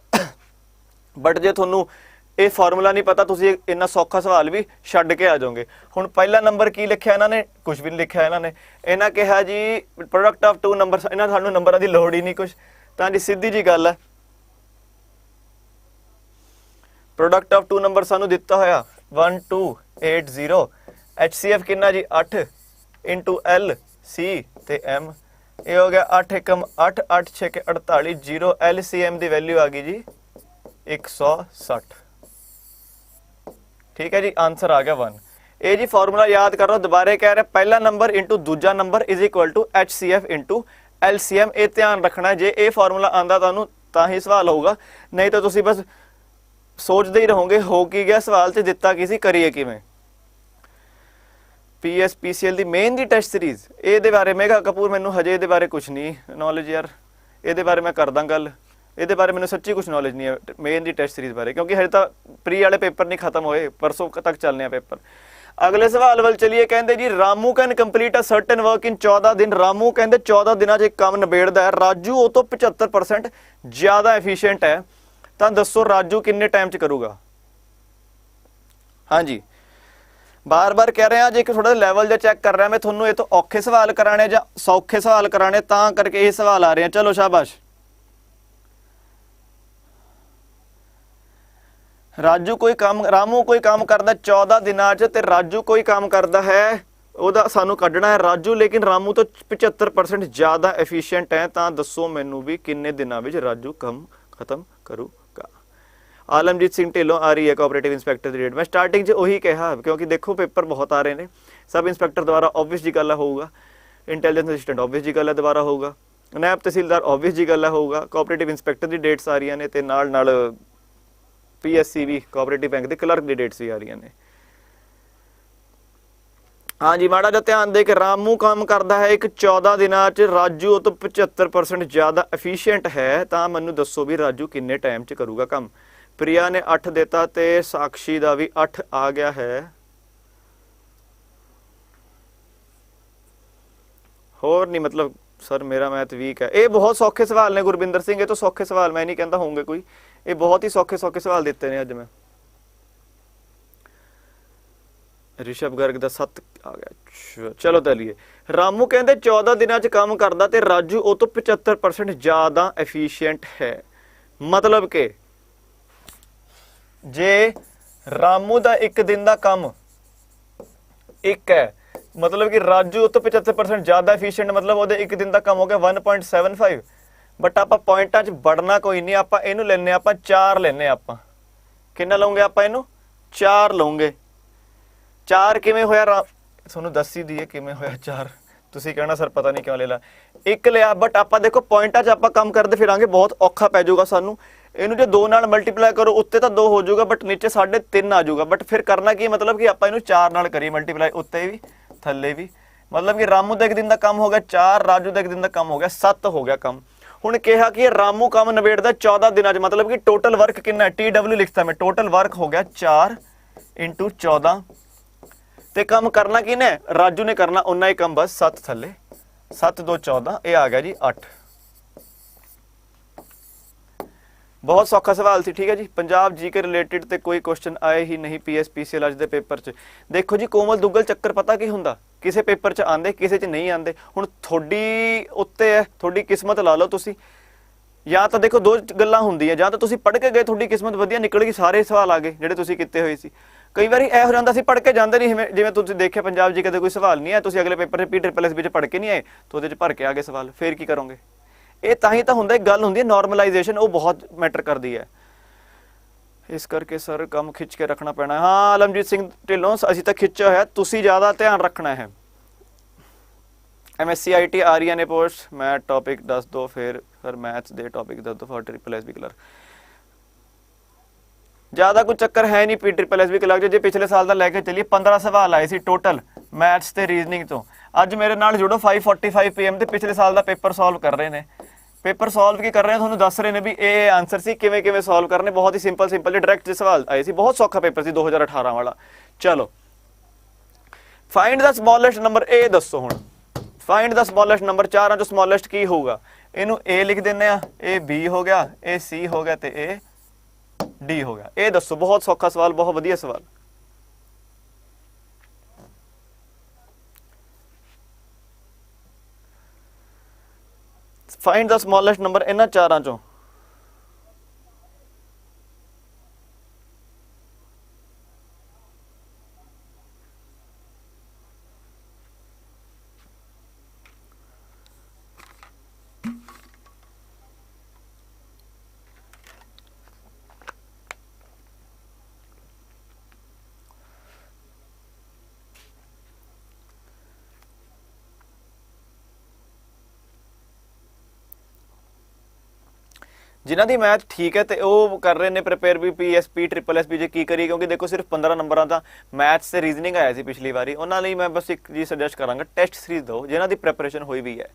बट जे तुहानू ये फॉर्मूला नहीं पता, तुसीं इन्ना सौखा सवाल भी छड्ड के आ जाओगे। हुण पहला नंबर की लिखिया इन्होंने, कुछ भी नहीं लिखिया इन्होंने, इन्हें कहा जी प्रोडक्ट ऑफ 2 नंबर, इन्हें सानू नंबरां दी लोड़ ही नहीं कुछ, तां जी सीधी जी गल है, प्रोडक्ट ऑफ 2 नंबर सानू दिता होया 1280, HCF कितना जी 8 इंटू LC ते M, ये हो गया 8 एकम 8, 8 6 के 48, 0 LCM की वैल्यू आ गई जी 160। ठीक है जी, आंसर आ गया 1। ये जी फॉर्मूला याद कर लो, दोबारा कह रहे पहला नंबर इंटू दूजा number is equal to HCF into LCM, ये ध्यान रखना है। जे ये फॉर्मूला आंदा तुहानू तां ही सवाल होगा, नहीं तो तुसीं बस सोचते ही रहोगे हो की गया सवाल च दिता किसी करिए किवें। PSPCL दी मेन दी टेस्ट सीरीज़, ये बारे मेघा कपूर मैनू हजे ये बारे कुछ नहीं नॉलेज यार, ये बारे मैं करदा गल, ये बारे मैंने सच्ची कुछ नॉलेज नहीं है मेन दी टेस्ट सीरीज़ बारे, क्योंकि हजे तक प्री वाले पेपर नहीं खत्म होए, परसों तक चलने हैं पेपर। अगले सवाल वाल चलिए, कहते जी Ramu can complete a certain work in 14 दिन। रामू कहते 14 दिनों एक काम निबेड़दा है, राजू वो तो 75% ज़्यादा एफिशिएंट है, तो दसो राजू किन्ने टाइम च करूगा। हाँ जी, बार बार कह रहे हैं जो थोड़ा लैवल जो चैक कर रहा है मैं थोनू, ये तो औखे सवाल कराने या सौखे सवाल कराने तां करके ये सवाल आ रहे हैं। चलो शाबाश। राजू कोई काम, रामू कोई काम करता 14 दिनां च, ते राजू कोई काम करता है ਉਹਦਾ सानू कढ़ना है राजू, लेकिन रामू तो 75% ज़्यादा एफिशिएंट है, तो दसो मैनू भी किन्ने दिनों में राजू काम खत्म करूगा। आलमजीत सिंह ढिल्लों आ रही है कोऑपरेटिव इंस्पैक्टर की डेट, मैं स्टार्टिंग वही कहा, क्योंकि देखो पेपर बहुत आ रहे हैं, सब इंस्पैक्टर द्वारा ऑब्वियस जी गल होगा, इंटैलीजेंस असिस्टेंट ऑब्वियस जी गल दोबारा होगा, नायब तहसीलदार ऑब्वियस जी गल होगा, कोऑपरेटिव इंस्पैक्टर की डेट्स आ रही ने, ते नाल PSC भी कोऑपरेटिव बैंक के क्लर्क की डेट्स भी आ रही ने। हाँ जी, माड़ा जिहा ध्यान दे कि रामू काम करता है एक 14 दिनां च, राजू तो 75% ज़्यादा एफिशिएंट है, तो मैनू दसो भी राजू किन्ने टाइम च करूगा काम। प्रिया ने 8 देता, तो साक्षी का भी 8 आ गया है। होर नहीं, मतलब सर मेरा मैथ वीक है, ये बहुत सौखे सवाल ने गुरबिंदर सिंह, ये तो सौखे सवाल मैं नहीं कहता होंगे कोई, ये बहुत ही सौखे सौखे सवाल दिते हैं अज मैं। ऋषभ गर्ग का 7 आ गया। चलो चलिए, रामू कहते 14 दिनों च काम करता, तो राजू वो तो 75% ज़्यादा एफिशिएंट है। मतलब के जे रामू का एक दिन का काम एक है, मतलब कि राजू तो 75% ज़्यादा एफिशिएंट, मतलब वो एक दिन का काम हो गया 1.75। बट आप पॉइंटा च बढ़ना कोई नहीं, आप इनू लेने आप 4 लेने, आप कितना लओगे, आप इनू 4 लओगे। 4 किवें होया, तुहानू दस ही दीए किवें होया 4, तुसीं कहना सर पता नहीं क्यों ले ला, एक लिया, बट आप देखो पॉइंटा च आप काम करते फिरांगे बहुत औखा पै जाऊगा सानू। इनू जो 2 नाल मल्टीप्लाई करो उत्ते तो 2 हो जाऊगा, बट नीचे 3.5 आ जाऊगा, बट फिर करना की, मतलब कि आप इनू 4 नाल करिए मल्टीप्लाई, उत्ते भी थल्ले भी, मतलब कि रामू का एक दिन का काम हो गया 4, राजू का एक दिन का काम हो गया 7 हो गया काम। हुण कहा कि रामू काम नवेड़दा 14 दिनों च, मतलब कि टोटल वर्क कितना, TW लिखता मैं, टोटल वर्क हो गया 4 × 14, ते काम करना किने, राजू ने करना उन्ना ही काम, बस 7 थले, 7 2 14, ये आ गया जी 8। बहुत सौखा सवाल सी, ठीक है जी। पंजाब जी के रिलेटेड तो कोई क्वेश्चन आए ही नहीं PSPCL अज के पेपर च। देखो जी कोमल दुग्गल चक्कर पता की हुंदा, किसी पेपर च आंदे किसी च नहीं आंदे, हुण थोड़ी उत्ते है, थोड़ी किस्मत ला लो तुसी, या तो देखो 2 गल्लां हुंदियां, या तो तुसी पढ़ के गए थोड़ी किस्मत वधिया निकल गई, सारे सवाल आ गए जिहड़े तुसी कीते होए सी। कई बार यह हो जाता सी पढ़ के जाते नहीं, जिवें तुसी देखिया पंजाब जी के कोई सवाल नहीं है, तुसी अगले पेपर PSSB पढ़ के नहीं आए तो उहदे च भर के आ गए सवाल, फिर की करोगे। ये ताही तो हुंदा, एक गल हुंदी है नॉर्मलाइजेशन, वो बहुत मैटर करती है, इस करके सर काम खिंच के रखना पैना। हाँ आलमजीत सिंह ढिल्लों, असीं तो खिंचा होया, तुसीं ज़्यादा ध्यान रखना है। MSc IT आ रही ने पोस्ट, मैं टॉपिक दस दो, फिर सर मैथ्स दे टॉपिक दस दो फॉर SSB क्लर्क। ज़्यादा कुछ चक्कर है नहीं SSB क्लर्क जो पिछले साल का लैके चलिए 15 सवाल आए सी टोटल मैथ्स ते रीजनिंग तो। अज मेरे नाल जुड़ो 5:45 PM ते पिछले साल का पेपर सॉल्व कर रहे हैं। पेपर सॉल्व की कर रहे हैं, थोड़ा दस रहे हैं भी ये आंसर से किवें किवें सॉल्व करने, बहुत ही सिंपल डायरैक्ट सवाल आए सी, बहुत सौखा पेपर से 2018 वाला। चलो find the smallest number A दसो हुण फाइंड द स्मॉलेस्ट नंबर चारां चों स्मॉलेस्ट की होगा इनू ए लिख दिंदे आ ए बी हो गया ए सी हो गया ते ए डी हो गया ए दसो बहुत सौखा सवाल बहुत वधिया सवाल फाइंड द स्मॉलेस्ट नंबर इन्हां चारां चों जिन्हां दी मैथ ठीक है तो वो कर रहे हैं प्रिपेयर भी PSP ट्रिपल SP जे की करी क्योंकि देखो सिर्फ 15 नंबर का मैथ्स से रीजनिंग आया सी पिछली बारी उन्होंने मैं बस एक चीज़ सजेस्ट करांगा टेस्ट सीरीज दो जिन्हां दी प्रिपरेशन हुई भी है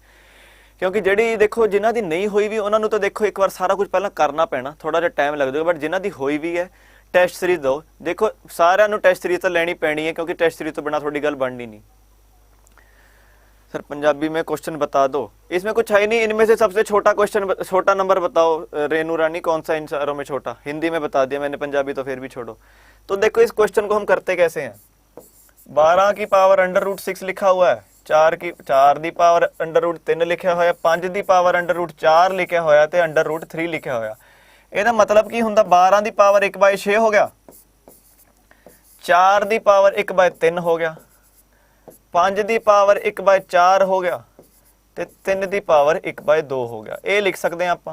क्योंकि जी देखो जिन्हां दी नहीं हुई भी उन्होंने तो देखो एक बार सारा कुछ पहला करना पैना थोड़ा जिहा टाइम लग जाएगा बट जिन्हां दी हुई भी है टेस्ट सीरीज दो देखो सारिਆਂ ਨੂੰ टेस्ट सीरीज तो लैनी पैनी है क्योंकि टेस्ट सीरीज तो बिना थोड़ी गल बननी नहीं सर पंजाबी में क्वेश्चन बता दो इसमें कुछ है नहीं इनमें से सबसे छोटा क्वेश्चन छोटा नंबर बताओ रेनू रानी कौन सा इन चारों में छोटा हिंदी में बता दिया मैंने पंजाबी तो फिर भी छोड़ो तो देखो इस क्वेश्चन को हम करते कैसे हैं 12 की पावर √6 लिखा हुआ है 4 की पावर √3 लिखा हुआ है 5 की पावर √4 लिखा हुआ है √3 लिखा हुआ ਇਹਦਾ मतलब की ਹੁੰਦਾ 12 की पावर 1/6 हो गया 4 की पावर 1/3 हो गया 5 की पावर 1/4 हो गया ते 3 की पावर 1/2 हो गया ये लिख सकते हैं आप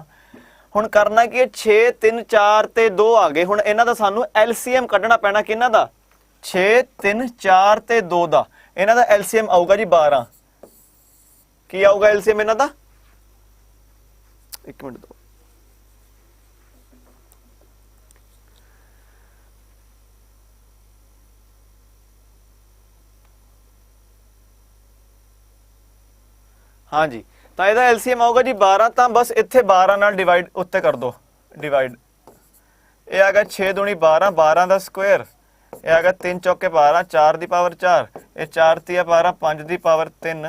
हुण करना कि 6 3 4 ते 2 आ गए हुण इन्हां दा सानू LCM कढना पैना किन्हां दा 6 3 4 ते 2 दा इन्हां दा LCM आऊगा जी 12 की आऊगा LCM इन्हां दा एक मिनट दो हाँ जी तो यदा LCM आऊगा जी 12 तो बस इत्थे 12 नाल डिवाइड उत्ते कर दो डिवाइड ये आ गया 6 दूनी 12 12 का स्क्वेयर ये आ गया 3 चौके 12 4 की पावर 4 ये 4 ती 12 5 की पावर 3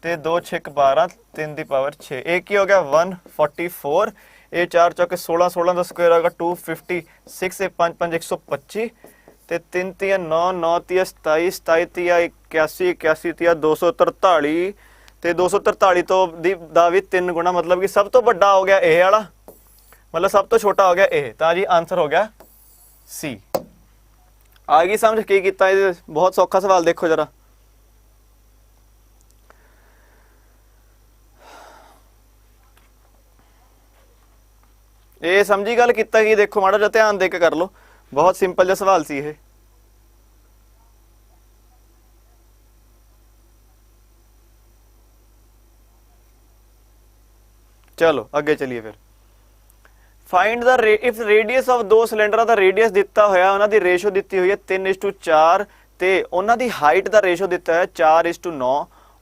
ते 2 6 12 3 की पावर 6 एक ही हो गया 144 ये 4 चौके 16 16 का स्क्वेयर आ गया 256 ये 5 5 125 ते 3 ती 9 9 ती 27 27 ती 81 81 ती 243 ਤੇ 243 ਤੋਂ ਦਾ ਵੀ 3 ਗੁਣਾ मतलब कि सब तो ਵੱਡਾ ਹੋ ਗਿਆ ਇਹ ਵਾਲਾ मतलब सब तो छोटा हो गया ਇਹ ਤਾਂ ਜੀ आंसर हो गया C आ गई समझ ਕੀ ਕੀਤਾ ਇਹ बहुत सौखा सवाल देखो जरा ਇਹ समझी गल ਕੀਤਾ ਕੀ देखो माड़ा ਜਿਹਾ ਧਿਆਨ ਦੇ ਕੇ कर लो बहुत सिंपल ਜਿਹਾ सवाल ਸੀ ਇਹ चलो अगे चलिए फिर find the if radius of दो सिलेंडर का रेडियस दिता होया उन्हां दी रेशो दी हुई है 3:4 ते उन्हां दी हाइट का रेशो दिता है 4:9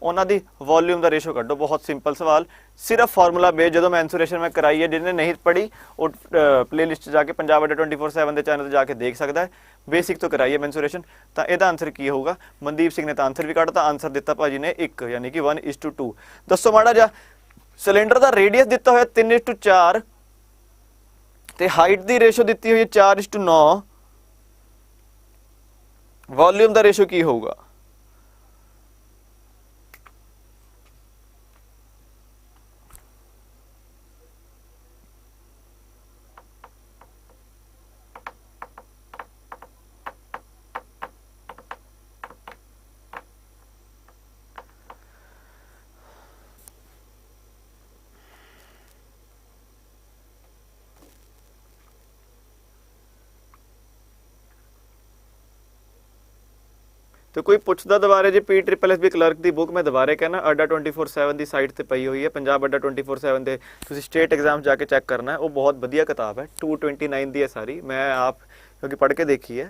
उन्हां दी वॉल्यूम का रेशो कड्डो बहुत सिंपल सवाल सिर्फ फार्मूला बेस जो मैंसुरेशन में कराई है जिन्हें नहीं पढ़ी वो प्ले लिस्ट जाके पंजाब अड्डा 24/7 के चैनल जाके देख सकता है बेसिक तो कराई है मैंसुरेशन तो यदा आंसर की होगा मनदीप सिंह ने तो आंसर भी कढ़ता आंसर दिता भाजी ने 1 यानी कि 1:2 दसो माड़ा जा सिलेंडर का रेडियस दिता हुआ 3:4 ते हाइट की रेशो दी हुई है 4:9 वॉल्यूम का रेशो की होगा तो कोई पुछदा दोबारे जी PSSB क्लर्क की बुक मैं दोबारे कहना अड्डा 24/7 की साइट पर पई हुई है पंजाब अड्डा 24/7 के तुसीं स्टेट एग्जाम जाके चैक करना है वो बहुत वधिया किताब है 229 की है सारी मैं आप क्योंकि पढ़ के देखी है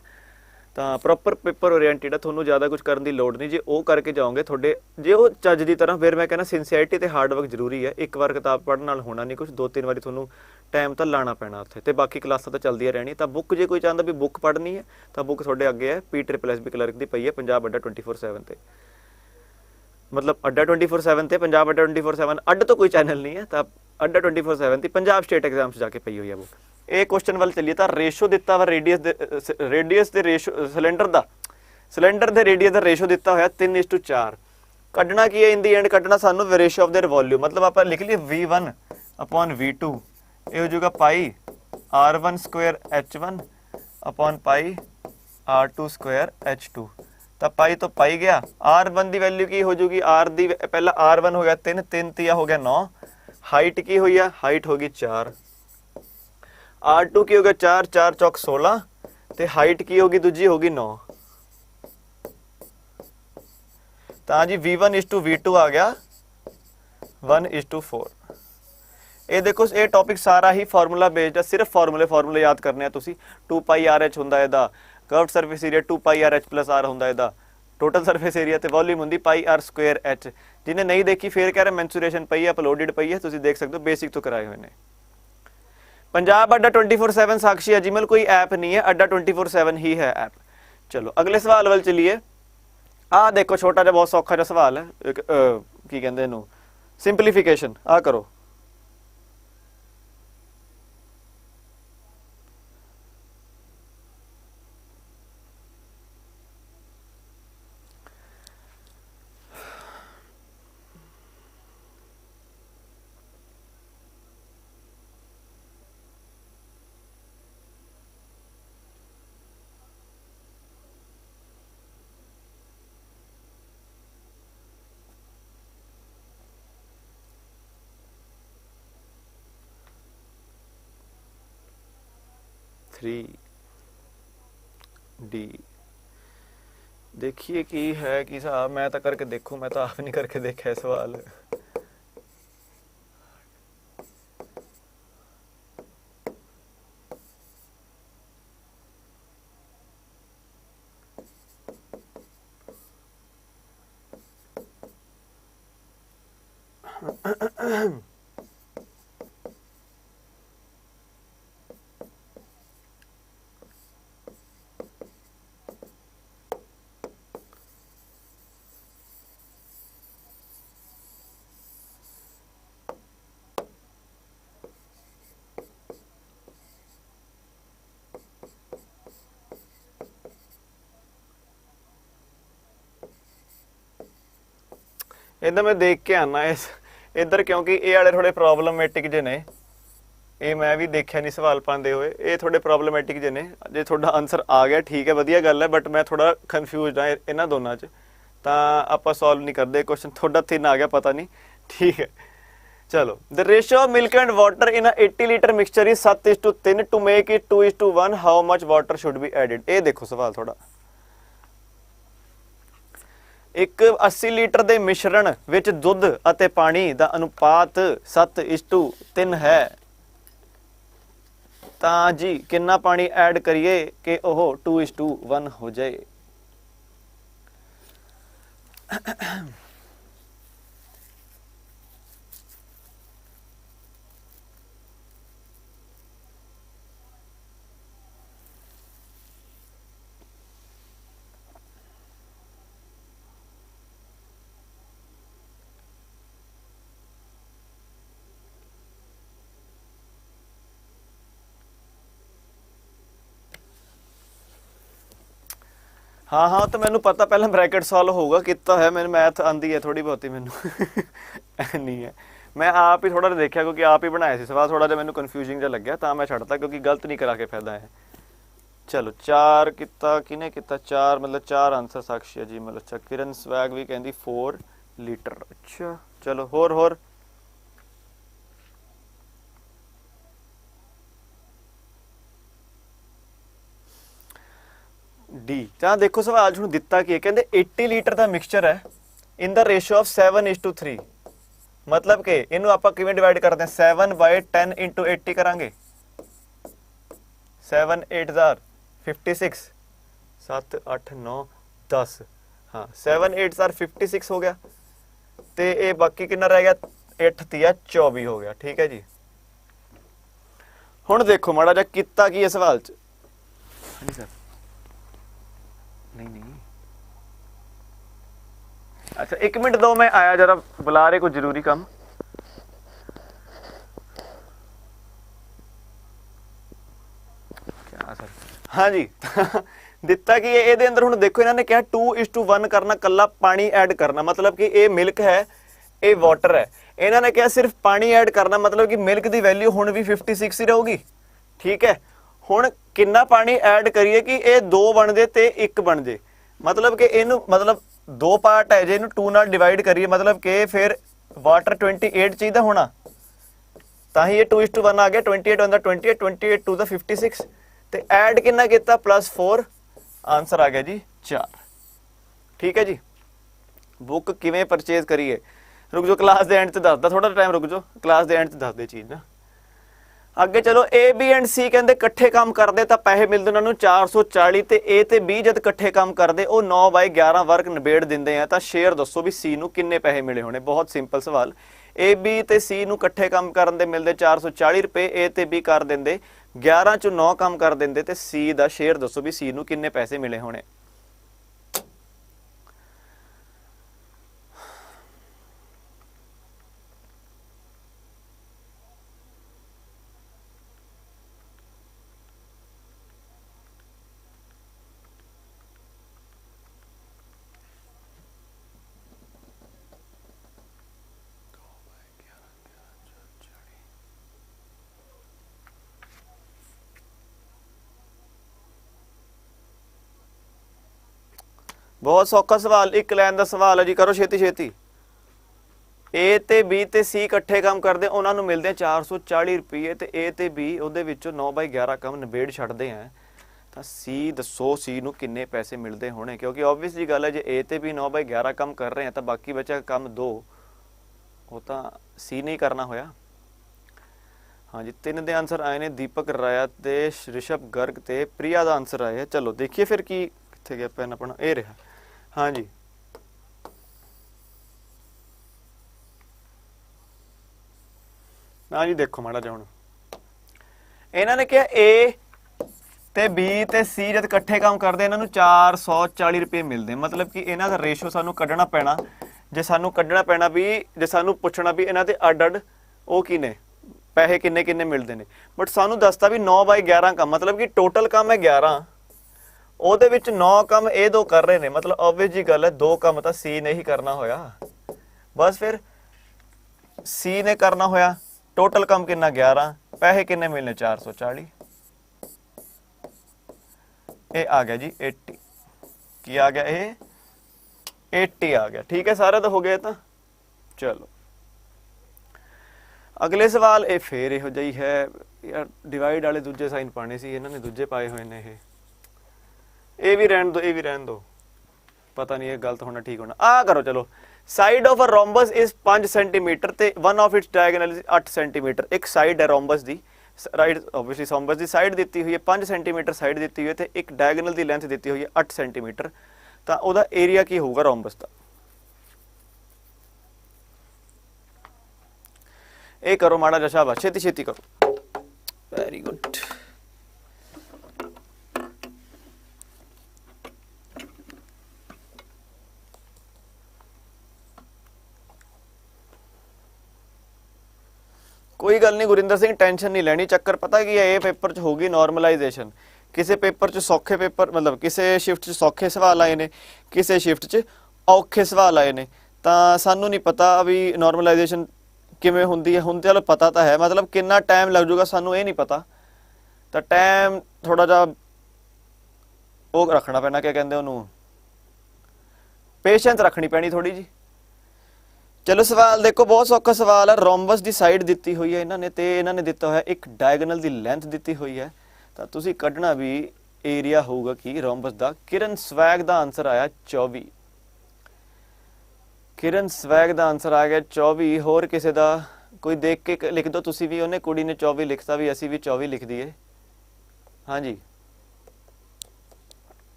तो प्रॉपर पेपर ओरिएंटेड है थोनों ज़्यादा कुछ करने की लोड़ नहीं जे वो करके जाओगे थोड़े जे वो चज की तरह फिर मैं कहना सिंसियरिटी ते हार्ड वर्क जरूरी है एक बार किताब पढ़ने नाल होना नहीं कुछ 2-3 बारी थोनों टाइम तो लाना पैना उत्थे ते बाकी क्लासां तो चलदियां रहनी। तो बुक जे कोई चाहता भी बुक पढ़नी है तो बुक तुहाडे अगे है, PSSB क्लर्क की पई है पंजाब अड्डा 24/7 ते, मतलब अड्डा 24/7 ते पंजाब अड्डा 24/7 अड्ड तो कोई चैनल नहीं है, तो अड्डा 24/7 की पंजाब स्टेट एग्जाम्स जाके पई हुई है बुक। ये क्वेश्चन वाल चलिए, तो रेशो दिता वा रेडियस दे रेशो सिलेंडर दे रेडियस का रेशो दिता होया 3:4। कढ़ना की है इन दी एंड, कढ़ना सानू रेशो ऑफ देयर वॉल्यूम, मतलब आप लिख लिए V1 अपॉन V2, ये हो जाएगा पाई R1² H1 upon pi R2² H2। तो पाई तो पाई गया, R1 की वैल्यू की हो जाएगी, R दी पहला R1 हो गया 3, 3 तिया हो गया 9, हाइट की हुई है, हाइट होगी 4, R2 की हो गया 4, 4 चौक 16, तो हाइट की होगी दूजी होगी 9। तो जी V1:V2 आ गया 1:4। ये देखो ये टॉपिक सारा ही फार्मूला बेस्ड है, सिर्फ फार्मूले याद करने हैं तुसी। 2πRH हुंदा इहदा, curved surface area 2πRH + R हुंदा इहदा, टोटल सरफेस एरिया ते वॉल्यूम हुंदी πr² H। जिन्हें नहीं देखी फिर कह रहे मैंसुरेशन पई है, अपलोडेड पई है, तुसी देख सकते हो, बेसिक तो कराए हुए ने। पंजाब अड्डा 24/7 साक्षी अजीमल कोई ऐप नहीं है, अड्डा 24/7 ही है ऐप। चलो अगले सवाल वाल चलिए। आ देखो छोटा जिहा बहुत सौखा जिहा सवाल है, की कहंदे इहनूं सिंपलीफिकेशन, आ करो। D देखिए की है कि साहब, मैं तो करके देखूं, मैं तो आप नहीं करके देखा है सवाल। इधर मैं देख के आना इस इधर, क्योंकि ये वाले थोड़े प्रॉब्लमैटिक जे ने, ये मैं भी देखा नहीं सवाल पाते हुए, ये थोड़े प्रॉब्लमैटिक जे ने। जे थोड़ा आंसर आ गया ठीक है, वधिया गल है, बट मैं थोड़ा कन्फ्यूज हाँ इन्होंने दोनों च, तो आप सॉल्व नहीं करते क्वेश्चन। थोड़ा 3 आ गया पता नहीं, ठीक है। चलो, the ratio of milk and water in 80 litre mixture is 7:3, to make it 2:1 how much water should be added. ये देखो सवाल थोड़ा, एक 80 लीटर के मिश्रण विच दुध अते पानी का अनुपात 7:3 है, तो जी कितना पानी ऐड करिए कि वह 2:1 हो जाए। हाँ हाँ, तो मैंने पता पहले ब्रैकेट सॉल्व होगा कितना है, मैंने मैथ आती है थोड़ी बहुती मैनू नहीं है, मैं आप ही थोड़ा देखा क्योंकि आप ही बनाया सवाल, थोड़ा जिहा मैनू कन्फ्यूजिंग जिहा लग्या तो मैं छड्डता, क्योंकि गलत नहीं करा के फायदा है। चलो 4 किता किने किता, 4 मतलब 4 आंसर साक्षी जी, मतलब अच्छा। किरण स्वैग भी कहती 4 लीटर, अच्छा चलो होर डी। जहाँ देखो सवाल हूँ दिता कि कहते 80 लीटर का मिक्सचर है इन द रेशियो ऑफ 7:3, मतलब कि इनू आप किवें डिवाइड करते हैं, 7/10 × 80 करांगे, 7 8 56, 7 8 9 10, हाँ 7 8 56 हो गया, तो ये बाकी कितना रह गया, 8 3 24 हो गया, ठीक है जी। ਹੁਣ ਦੇਖੋ ਮਾੜਾ ਜਿਹਾ ਕੀਤਾ ਕੀ ਹੈ ਸਵਾਲ 'ਚ। ਹਾਂਜੀ ਸਰ नहीं नहीं अच्छा 1 मिनट दो, मैं आया जरा, बुला रहे कुछ जरूरी काम। क्या सर हाँ जी ਦਿੱਤਾ ਕਿ ਇਹਦੇ ਅੰਦਰ ਹੁਣ ਦੇਖੋ ਇਹਨਾਂ ਨੇ ਕਿਹਾ 2:1 ਕਰਨਾ, ਕੱਲਾ ਪਾਣੀ ਐਡ ਕਰਨਾ, ਮਤਲਬ ਕਿ ਇਹ ਮਿਲਕ ਹੈ ਇਹ ਵਾਟਰ ਹੈ। ਇਹਨਾਂ ਨੇ ਕਿਹਾ ਸਿਰਫ ਪਾਣੀ ਐਡ ਕਰਨਾ, ਮਤਲਬ ਕਿ ਮਿਲਕ ਦੀ ਵੈਲਿਊ ਹੁਣ ਵੀ 56 ਹੀ ਰਹੂਗੀ। ਠੀਕ ਹੈ, ਹੁਣ ਕਿੰਨਾ ਪਾਣੀ ਐਡ ਕਰੀਏ ਕਿ ਇਹ 2 ਬਣ ਜੇ ਤੇ 1 ਬਣ ਜੇ, मतलब कि इनू मतलब 2 पार्ट है जे इनू 2 नाल डिवाइड करिए, मतलब कि फिर वाटर 28 चाहिए होना, ताही ये 2:1 आ गया। 28 on the 28, 28 to the 56 ते ऐड कितना किया +4, आंसर आ गया जी 4। ठीक है जी, बुक किवें परचेज करिए, रुक जाओ क्लास दे एंड च दसदा, थोड़ा टाइम रुक जाओ, क्लास दे एंड च दस दे चीज़ ना। ਅੱਗੇ ਚਲੋ A B ਐਂਡ C ਕਹਿੰਦੇ ਇਕੱਠੇ ਕੰਮ ਕਰਦੇ ਤਾਂ ਪੈਸੇ ਮਿਲਦੇ ਉਹਨਾਂ ਨੂੰ 440, ਤੇ A ਤੇ B ਜਦ ਇਕੱਠੇ ਕੰਮ ਕਰਦੇ ਉਹ 9/11 ਵਰਕ ਨਿਬੇੜ ਦਿੰਦੇ ਆ, ਤਾਂ ਸ਼ੇਅਰ ਦੱਸੋ ਵੀ C ਨੂੰ ਕਿੰਨੇ ਪੈਸੇ ਮਿਲੇ ਹੋਣੇ। ਬਹੁਤ ਸਿੰਪਲ ਸਵਾਲ। A B ਤੇ C ਨੂੰ ਇਕੱਠੇ ਕੰਮ ਕਰਨ ਦੇ ਮਿਲਦੇ 440 ਰੁਪਏ, A ਤੇ B ਕਰ ਦਿੰਦੇ 11 ਚੋਂ 9 ਕੰਮ ਕਰ ਦਿੰਦੇ, ਤੇ C ਦਾ ਸ਼ੇਅਰ ਦੱਸੋ ਵੀ C ਨੂੰ ਕਿੰਨੇ ਪੈਸੇ ਮਿਲੇ ਹੋਣੇ। बहुत सौखा सवाल, 1 लाइन का सवाल है जी, करो छेती छेती। ए ते B ते C इकट्ठे काम करते उन्होंने मिलते 440 रुपये, तो A ते B ਉਹਦੇ ਵਿੱਚੋਂ 9/11 ਕੰਮ ਨਿਬੇੜ ਛੱਡਦੇ ਆ, ਤਾਂ C ਦੱਸੋ C ਨੂੰ ਕਿੰਨੇ ਪੈਸੇ ਮਿਲਦੇ ਹੋਣੇ, ਕਿਉਂਕਿ ਆਬਵੀਅਸ ਜੀ ਗੱਲ ਹੈ ਜੇ A ਤੇ B 9/11 ਕੰਮ ਕਰ ਰਹੇ ਆ ਤਾਂ ਬਾਕੀ ਬਚਿਆ ਕੰਮ 2 ਉਹ ਤਾਂ C ਨਹੀਂ ਕਰਨਾ ਹੋਇਆ। हाँ जी 3 ਦੇ ਆਨਸਰ ਆਏ ਨੇ, ਦੀਪਕ ਰਾਇਆ ਤੇ ਰਿਸ਼ਭ ਗਰਗ ਤੇ ਪ੍ਰਿਆ ਦਾ ਆਨਸਰ ਆਇਆ। ਚਲੋ ਦੇਖੀਏ ਫਿਰ ਕੀ ਕਿੱਥੇ ਗਿਆ ਪੈਨ ਆਪਣਾ, ਇਹ ਰਿਹਾ। हाँ जी हाँ जी देखो माड़ा जिहा हुण इन्हां ने कहा A ते B ते C जद इकट्ठे काम करते इन्हां नूं 440 रुपये मिलते, मतलब कि इन्हां दा रेशो सानूं कड्ढना पैना। जे सानूं कड्ढना पैना भी, जे सानूं पुछना भी इन्हां दे अड वो की ने पैसे किन्ने किन्ने मिलते हैं, बट सानूं दसता भी 9/11 का, मतलब कि टोटल काम है 11, ਉਹਦੇ ਵਿੱਚ 9 ਕੰਮ ਇਹ 2 ਕਰ ਰਹੇ ਨੇ, मतलब ऑब्वियस जी गल है 2 ਕੰਮ ਤਾਂ C ने ही करना होया, बस फिर C ने करना होया। टोटल ਕੰਮ कितना 11, पैसे किन्ने मिलने 440, ये आ गया जी 80, की आ गया ये 80 आ गया। ठीक है सारा तो हो गया। तो चलो अगले सवाल ये फिर इहो जिहा ही है यार, डिवाइड वाले दूजे साइन पाने सी, इन्होंने दूजे पाए हुए ने, ये भी रहन दो, ये भी रहन दो, पता नहीं ये गलत होना ठीक होना। आ करो चलो, side of a rhombus is 5 centimetre ते one of its diagonal is 8 centimetre. एक साइड है रोम्बस दी, राइट ऑब्वियसली रोम्बस दी साइड दी हुई है 5 सेंटीमीटर साइड दी हुई है, तो एक डायगोनल की लेंथ दी हुई है 8 सेंटीमीटर, तो वह एरिया की होगा रोम्बस का। ये करो माड़ा जिहा शाबाश, छेती छेती करो, वेरी गुड। कोई गल नहीं गुरिंदर सिंह, टेंशन नहीं लैनी। चक्कर पता की है, ये पेपर च होगी नॉर्मलाइजेशन, किसी पेपर च सौखे पेपर मतलब किसी शिफ्ट च सौखे सवाल आए ने, किसी शिफ्ट च औखे सवाल आए ने, तो सानू नहीं पता अभी नॉर्मलाइजेशन किवें हुंदी है। हुण चलो पता तो है, मतलब कितना टाइम लग जाऊगा सानू ये नहीं पता, तो टाइम थोड़ा जा वो रखना पैना, क्या कहते उन्होंने, पेशेंस रखनी पैनी थोड़ी जी। चलो सवाल देखो, बहुत सौखा सवाल है। रोम्बस की साइड दी हुई है इन्होंने, तो इन्होंने दिता है एक डायगोनल की लेंथ दी हुई है, तो तुसी कढ़ना भी एरिया होगा कि रोम्बस का। किरण स्वैग का आंसर आया 24, किरण स्वैग का आंसर आ गया 24। होर किसी का कोई देख के लिख दो, तुसी भी उन्हें कुड़ी ने 24 लिखता भी असी भी 24 लिख दिए। हाँ जी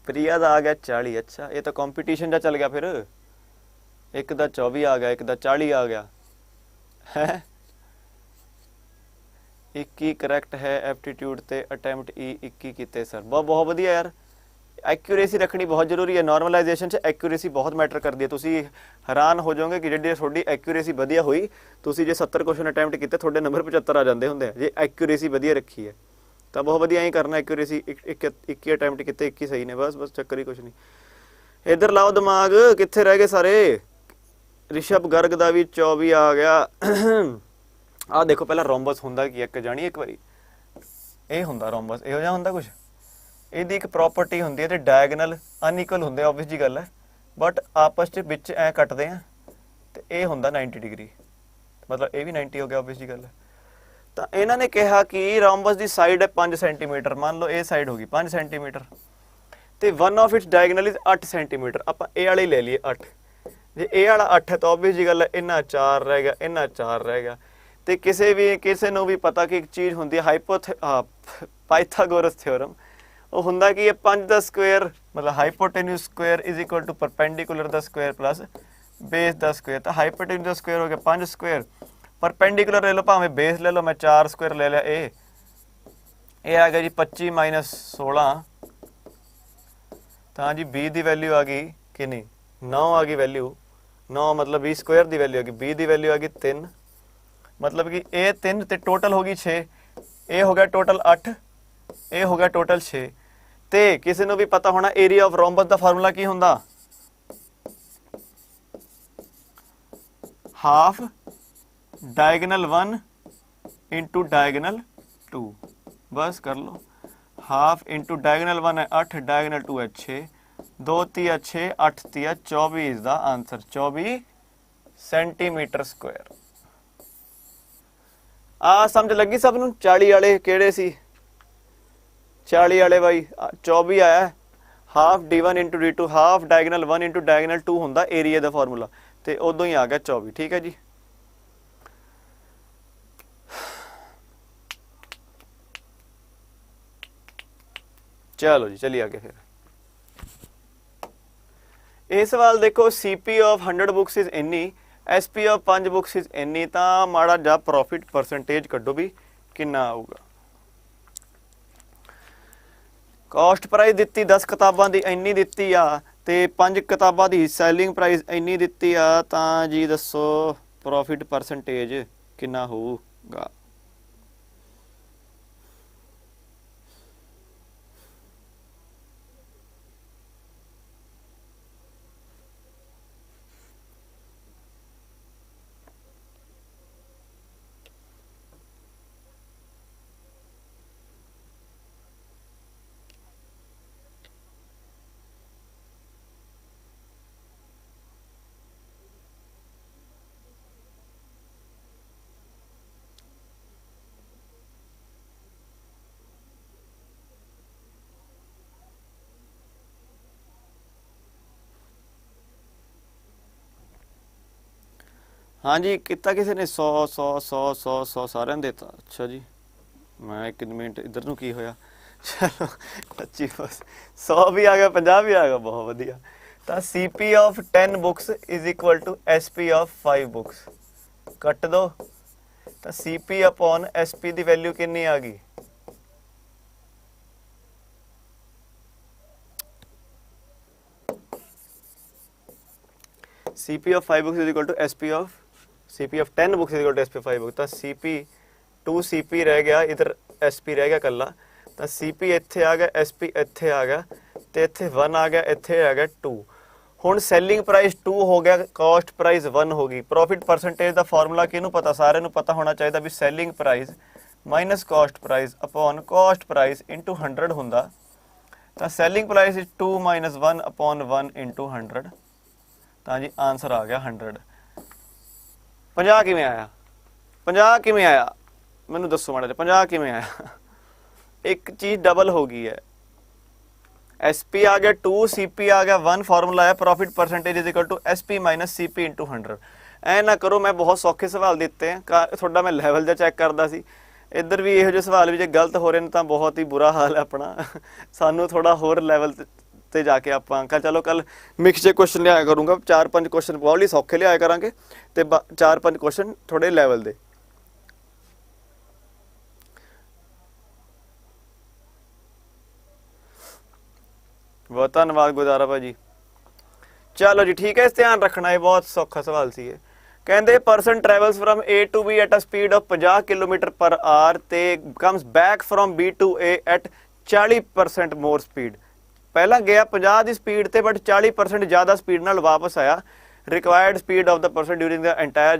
प्रिया का आ गया 40। अच्छा ये तो कंपटीशन जा चल गया फिर। एक का 24 आ गया, एक का 40 आ गया है। 21 करैक्ट है एप्टीट्यूड ते अटैम्प्ट ई 21 किते सर। बहुत वधिया यार। एक्यूरेसी रखनी बहुत जरूरी है। नॉर्मलाइजेशन च एक्यूरेसी बहुत मैटर करती है। तुसी हैरान हो जाओगे कि जी थोड़ी एक्यूरेसी वधिया हुई, तुसी जे 70 क्वेश्चन अटैम्प्ट किए थोड़े नंबर 75 आ जाते होंगे जे एक्यूरेसी वधिया रखी है। तो बहुत वधिया ही करना। एक्यूरेसी 21 अटैम्प्ट किए 21 सही ने, बस चक्कर ही कुछ नहीं। इधर लाओ दिमाग, कित्थे रह गए सारे। ऋषभ गर्ग का भी 24 आ गया। आ देखो पहला रोम्बस हुंदा की एक जानी एक बारी ये हुंदा रोम्बस इहो जिहा हुंदा कुछ। ਇਹਦੀ ਇੱਕ ਪ੍ਰੋਪਰਟੀ ਹੁੰਦੀ ਹੈ ਤੇ ਡਾਇਗਨਲ ਅਨਈਕੁਅਲ ਹੁੰਦੇ ਆਬਵੀਅਸ ਜੀ ਗੱਲ ਹੈ, ਬਟ ਆਪਸ ਚ ਵਿੱਚ ਐ ਕੱਟਦੇ ਆ ਤੇ ਇਹ ਹੁੰਦਾ 90 ਡਿਗਰੀ, ਮਤਲਬ ਇਹ ਵੀ 90 ਹੋ ਗਿਆ ਆਬਵੀਅਸ ਜੀ ਗੱਲ ਹੈ। ਤਾਂ ਇਹਨਾਂ ਨੇ ਕਿਹਾ ਕਿ ਰੋਮਬਸ ਦੀ ਸਾਈਡ ਹੈ 5 ਸੈਂਟੀਮੀਟਰ, ਮੰਨ ਲਓ ਇਹ ਸਾਈਡ ਹੋ ਗਈ 5 ਸੈਂਟੀਮੀਟਰ ਤੇ one of its diagonal is 8 centimetre. ਆਪਾਂ ਇਹ ਵਾਲੇ ਲੈ ਲਈਏ 8, ਜੇ ਇਹ ਵਾਲਾ 8 ਹੈ ਤਾਂ ਆਬਵੀਅਸ ਜੀ ਗੱਲ ਹੈ ਇਹਨਾਂ 4 ਰਹਿ ਗਿਆ, ਇਹਨਾਂ 4 ਰਹਿ ਗਿਆ। ਤੇ ਕਿਸੇ ਨੂੰ ਵੀ ਪਤਾ ਕਿ ਇੱਕ ਚੀਜ਼ ਹੁੰਦੀ ਹੈ ਪਾਈਥਾਗੋਰਸ ਥਿਓਰਮ, ਉਹ ਹੁੰਦਾ ਕਿ ਇਹ 5 ਦਾ ਸਕੁਆਇਰ ਮਤਲਬ hypotenuse square is equal to perpendicular ਦਾ ਸਕੁਆਇਰ ਪਲੱਸ ਬੇਸ ਦਾ ਸਕੁਆਇਰ। ਤਾਂ ਹਾਈਪੋਟੇਨਿਊਸ ਦਾ ਸਕੁਆਇਰ ਹੋ ਗਿਆ 5 ਸਕੁਆਇਰ, ਪਰਪੈਂਡੀਕੂਲਰ ਲੈ ਲਓ ਭਾਵੇਂ ਬੇਸ ਲੈ ਲਓ, ਮੈਂ 4 ਸਕੁਆਇਰ ਲੈ ਲਿਆ। ਇਹ ਆ ਗਿਆ ਜੀ 25 ਮਾਈਨਸ 16। ਤਾਂ ਜੀ b ਦੀ ਵੈਲਿਊ ਆ ਗਈ ਕਿੰਨੀ, 9 ਆ ਗਈ ਵੈਲਿਊ। 9 ਮਤਲਬ b ਸਕੁਆਇਰ ਦੀ ਵੈਲਿਊ ਆ ਗਈ, b ਦੀ ਵੈਲਿਊ ਆ ਗਈ 3, ਮਤਲਬ ਕਿ ਇਹ 3 ਤੇ ਟੋਟਲ ਹੋ ਗਈ 6। ਇਹ ਹੋ ਗਿਆ ਟੋਟਲ 8, ਇਹ ਹੋ ਗਿਆ ਟੋਟਲ 6। ਤੇ ਕਿਸੇ ਨੂੰ ਵੀ ਪਤਾ ਹੋਣਾ ਏਰੀਆ ਆਫ ਰੋਮਬਸ ਦਾ ਫਾਰਮੂਲਾ ਕੀ ਹੁੰਦਾ, ਹਾਫ डायगोनल 1 इंटू डायगोनल 2। बस कर लो, हाफ इंटू डायगोनल 1 है 8, डायगोनल 2 है 6, 2 तिया 6, 8 तिया 24 is the answer, 24 centimetre square. आ समझ लगी सब नूं? 40 वाले किहड़े सी? 40 वाले बाई 24 आया, half d1 into d2, half diagonal 1 into diagonal 2 हुंदा एरिया का फॉर्मूला, तो उदों ही आ गया 24। ठीक है जी। चलो जी चलिए आगे। फिर ये सवाल देखो, CP ऑफ 100 बुक्स इज इन्नी, SP ऑफ 5 बुक्स इज इन्नी, तो माड़ा जा प्रॉफिट परसेंटेज कड्डो भी कितना आऊगा। कॉस्ट प्राइस दिती 10 किताबां दी इन्नी दिती आ ते 5 किताबां दी सैलिंग प्राइस इन्नी दिती आ, तां जी दसो प्रॉफिट परसेंटेज कितना होगा। हाँ जी किता किसी ने 100 100 100 100 100 सारे देता। अच्छा जी मैं एक मिनट इधर नूं की होया, चलो 25 बस 100 भी आ गया, 50 भी आ गया, बहुत वधिया। तो CP of 10 books is equal to SP of 5 books, cut दो। तो CP अपॉन SP की वैल्यू कितनी आ गई, CP of 5 books is equal to SP of CP of 10 books is equal to SP of 5 books. तो CP 2 CP रह गया, इधर SP रह गया कला। तो CP इत्थे आ गया, SP इत्थे आ गया, तो इत्थे 1 आ गया, इत्थे आ गया 2। हुण सैलिंग प्राइस 2 हो गया, कॉस्ट प्राइस 1 होगी। प्रॉफिट परसेंटेज का फॉर्मूला किहनूं पता, सारे नूं पता होना चाहिए भी selling price minus cost price upon cost price into 100 हुंदा। तो selling price is 2 minus 1 upon 1 into 100। तो जी आंसर आ गया 100। 50 किवें आया, 50 किवें आया मैनूं दसो माड़ा जिहा, 50 किवें आया। एक चीज़ डबल हो गई है, SP आ गया 2, CP आ गया 1, फॉर्मूला है profit percentage is equal to SP minus CP into 100। ऐ ना करो, मैं बहुत सौखे सवाल दिते हैं, थोड़ा मैं लैवल जा चैक करता सी। इधर भी इहो ਜਿਹੇ सवाल भी जो गलत हो रहे हैं तो बहुत ही बुरा हाल है अपना, सानू थोड़ा होर लैवल ਤੇ ਜਾ ਕੇ ਆਪਾਂ ਕੱਲ ਚਲੋ ਕੱਲ ਮਿਕਸ ਜੇ ਕੁਐਸਚਨ ਲਿਆਇਆ ਕਰੂੰਗਾ 4-5 ਕੁਐਸਚਨ ਬਹੁਤ ਹੀ ਸੌਖੇ ਲਿਆਇਆ ਕਰਾਂਗੇ ਤੇ 4-5 ਕੁਐਸਚਨ ਥੋੜੇ ਲੈਵਲ ਦੇ। बहुत धन्यवाद गुजारा भाजी। चलो जी ठीक है, इस ध्यान रखना है, बहुत सौखा सवाल सी है। कहते person travels from A to B at a speed of 50 kilometre per hour ते comes back from B to A at 40% more speed. पहला गया 50 की स्पीड ते बट 40% ज़्यादा स्पीड नाल वापस आया। Required speed of the person during the entire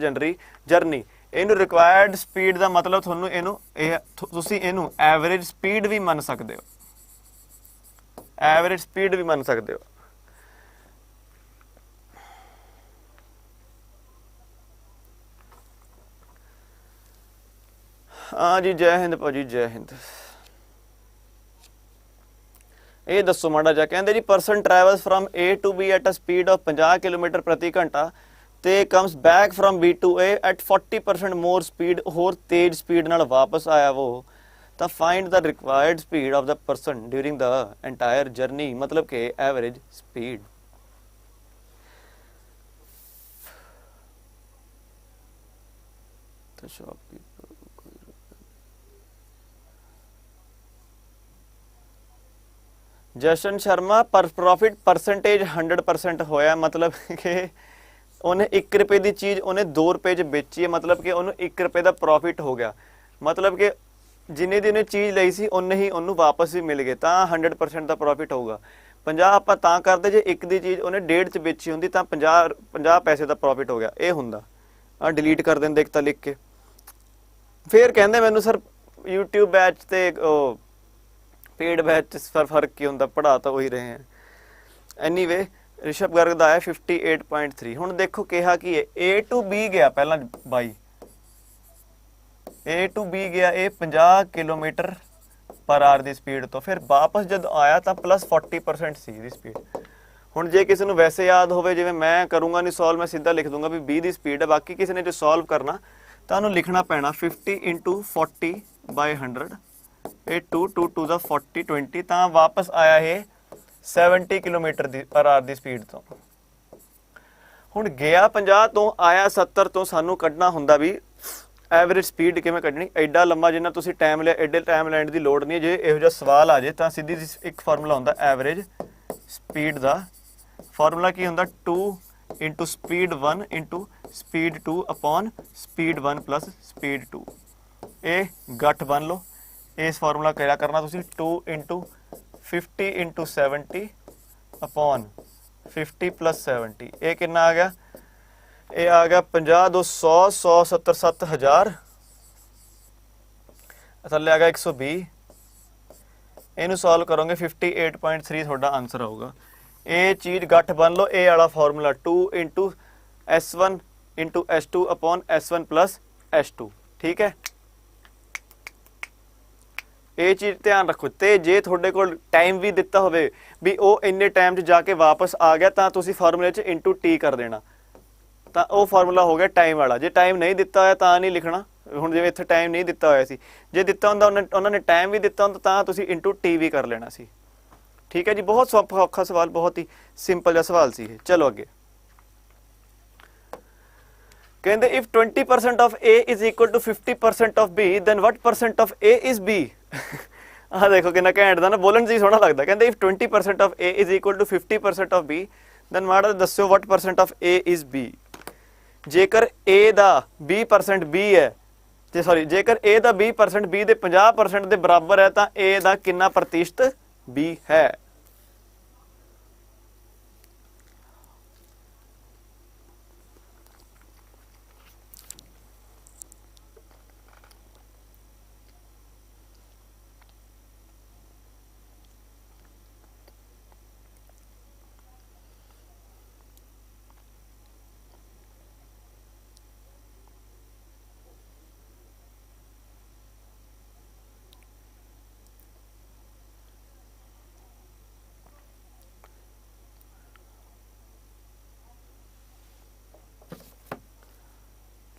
journey. इनू रिक्वायर्ड स्पीड का मतलब थोनू इनू एवरेज स्पीड भी मन सकते हो, एवरेज स्पीड भी मन सकते हो। हाँ जी जय हिंद भाजी जय हिंद। ये दसो माड़ा जा। कहते जी person travels from A to B at a speed of 50 kilometre प्रति घंटा ते comes back from B to A at 40% more speed, होर तेज स्पीड नाल वापस आया वो, तो find the required speed of the person during the entire journey, मतलब के एवरेज स्पीड। जशन शर्मा पर प्रॉफिट परसेंटेज 100% होया, मतलब कि उन्हें 1 रुपए की चीज़ उन्हें 2 रुपए च बेची है, मतलब कि उन्हें 1 रुपए का प्रॉफिट हो गया, मतलब कि जिन्नी दी उन्हें चीज़ लई सी उन्ने ही उन्होंने वापस भी मिल गए, तो 100% का प्रॉफिट होगा। 50 आप तां करते जे 1 की चीज़ उन्हें 1.5 च बेची होंदी तो 50 पैसे का प्रॉफिट हो गया, ये हुंदा। आ डिलीट कर देंगे एक लिख के। फिर कहते मैनू सर यूट्यूब बैच ते पेड बैच सर फर्क की होंदा, पढ़ा तो वही रहे हैं। एनीवे ऋषभ गर्ग का है 58.3। हुण देखो कहा कि ए टू बी गया पहला 22, ए टू बी गया ये 50 किलोमीटर पर आवर की स्पीड तो, फिर वापस जब आया तो प्लस 40% सी दी स्पीड। हुण जे किसी को वैसे याद होवे, जिवें मैं करूँगा नहीं सॉल्व, मैं सीधा लिख दूंगा भी 20 की स्पीड है, बाकी किसी ने जो सॉल्व करना तो उन्होंने लिखना पैना 50 × 40/100, ये 2 2 2 दा 40 20, तो वापस आया ये 70 किलोमीटर पर आवर की स्पीड तो। हुण गया 50 तो आया 70 तो, सानू कढ़ना हुंदा भी एवरेज स्पीड किवें कढ़नी। एडा लंबा जिन्ना तुसीं टाइम लिया, एडे टाइम लैण की लोड़ नहीं। जे इहो जिहा सवाल आ जाए तो सीधी एक फार्मूला हुंदा एवरेज स्पीड का। फार्मूला की हुंदा 2 × speed 1 × speed 2 upon speed 1 plus speed 2। ये गठ बन लो। इस फार्मूला क्या करना तुसीं 2 × 50 × 70 अपॉन 50 + 70। ये कितना आ गया? ये आ गया 50 2 100 100 70 7000, थल्ले आ गया 120। इनू सॉल्व करोगे 58.3 थोड़ा आंसर आऊगा। ये चीज़ गठ बन लो। ये वाला formula 2 × S1 × S2 upon S1 + S2, ठीक है। ये चीज़ ध्यान रखो। तो जे थोड़े को टाइम भी दिता हो भी वो इन्ने टाइम जाके वापस आ गया तो तुसी फार्मूले च इंटू टी कर देना, तो वह फार्मूला हो गया टाइम वाला। जे टाइम नहीं दिता होया तो नहीं लिखना। हुण जिवें इत्थे टाइम नहीं दिता होया सी, जे दिता हुंदा उन्होंने टाइम भी दिता हुंदा तां तुसी इंटू टी भी कर लेना सी, ठीक है जी। बहुत सौखा सवाल, बहुत ही सिंपल जिहा सवाल सी। चलो अगे कहते if 20% of A is equal to 50% of B then what percent of A is B. हाँ देखो कितना घैंट दा ना, बोलन जी सोहना लगता। कहते if 20% of A is equal to 50% of B then माड़ा दस्यो what percent of A is B. जेकर ए दा 20% बी है, सॉरी जेकर ए दा 20% बी दे 50% दे बराबर है तो ए दा कितना प्रतिशत बी है।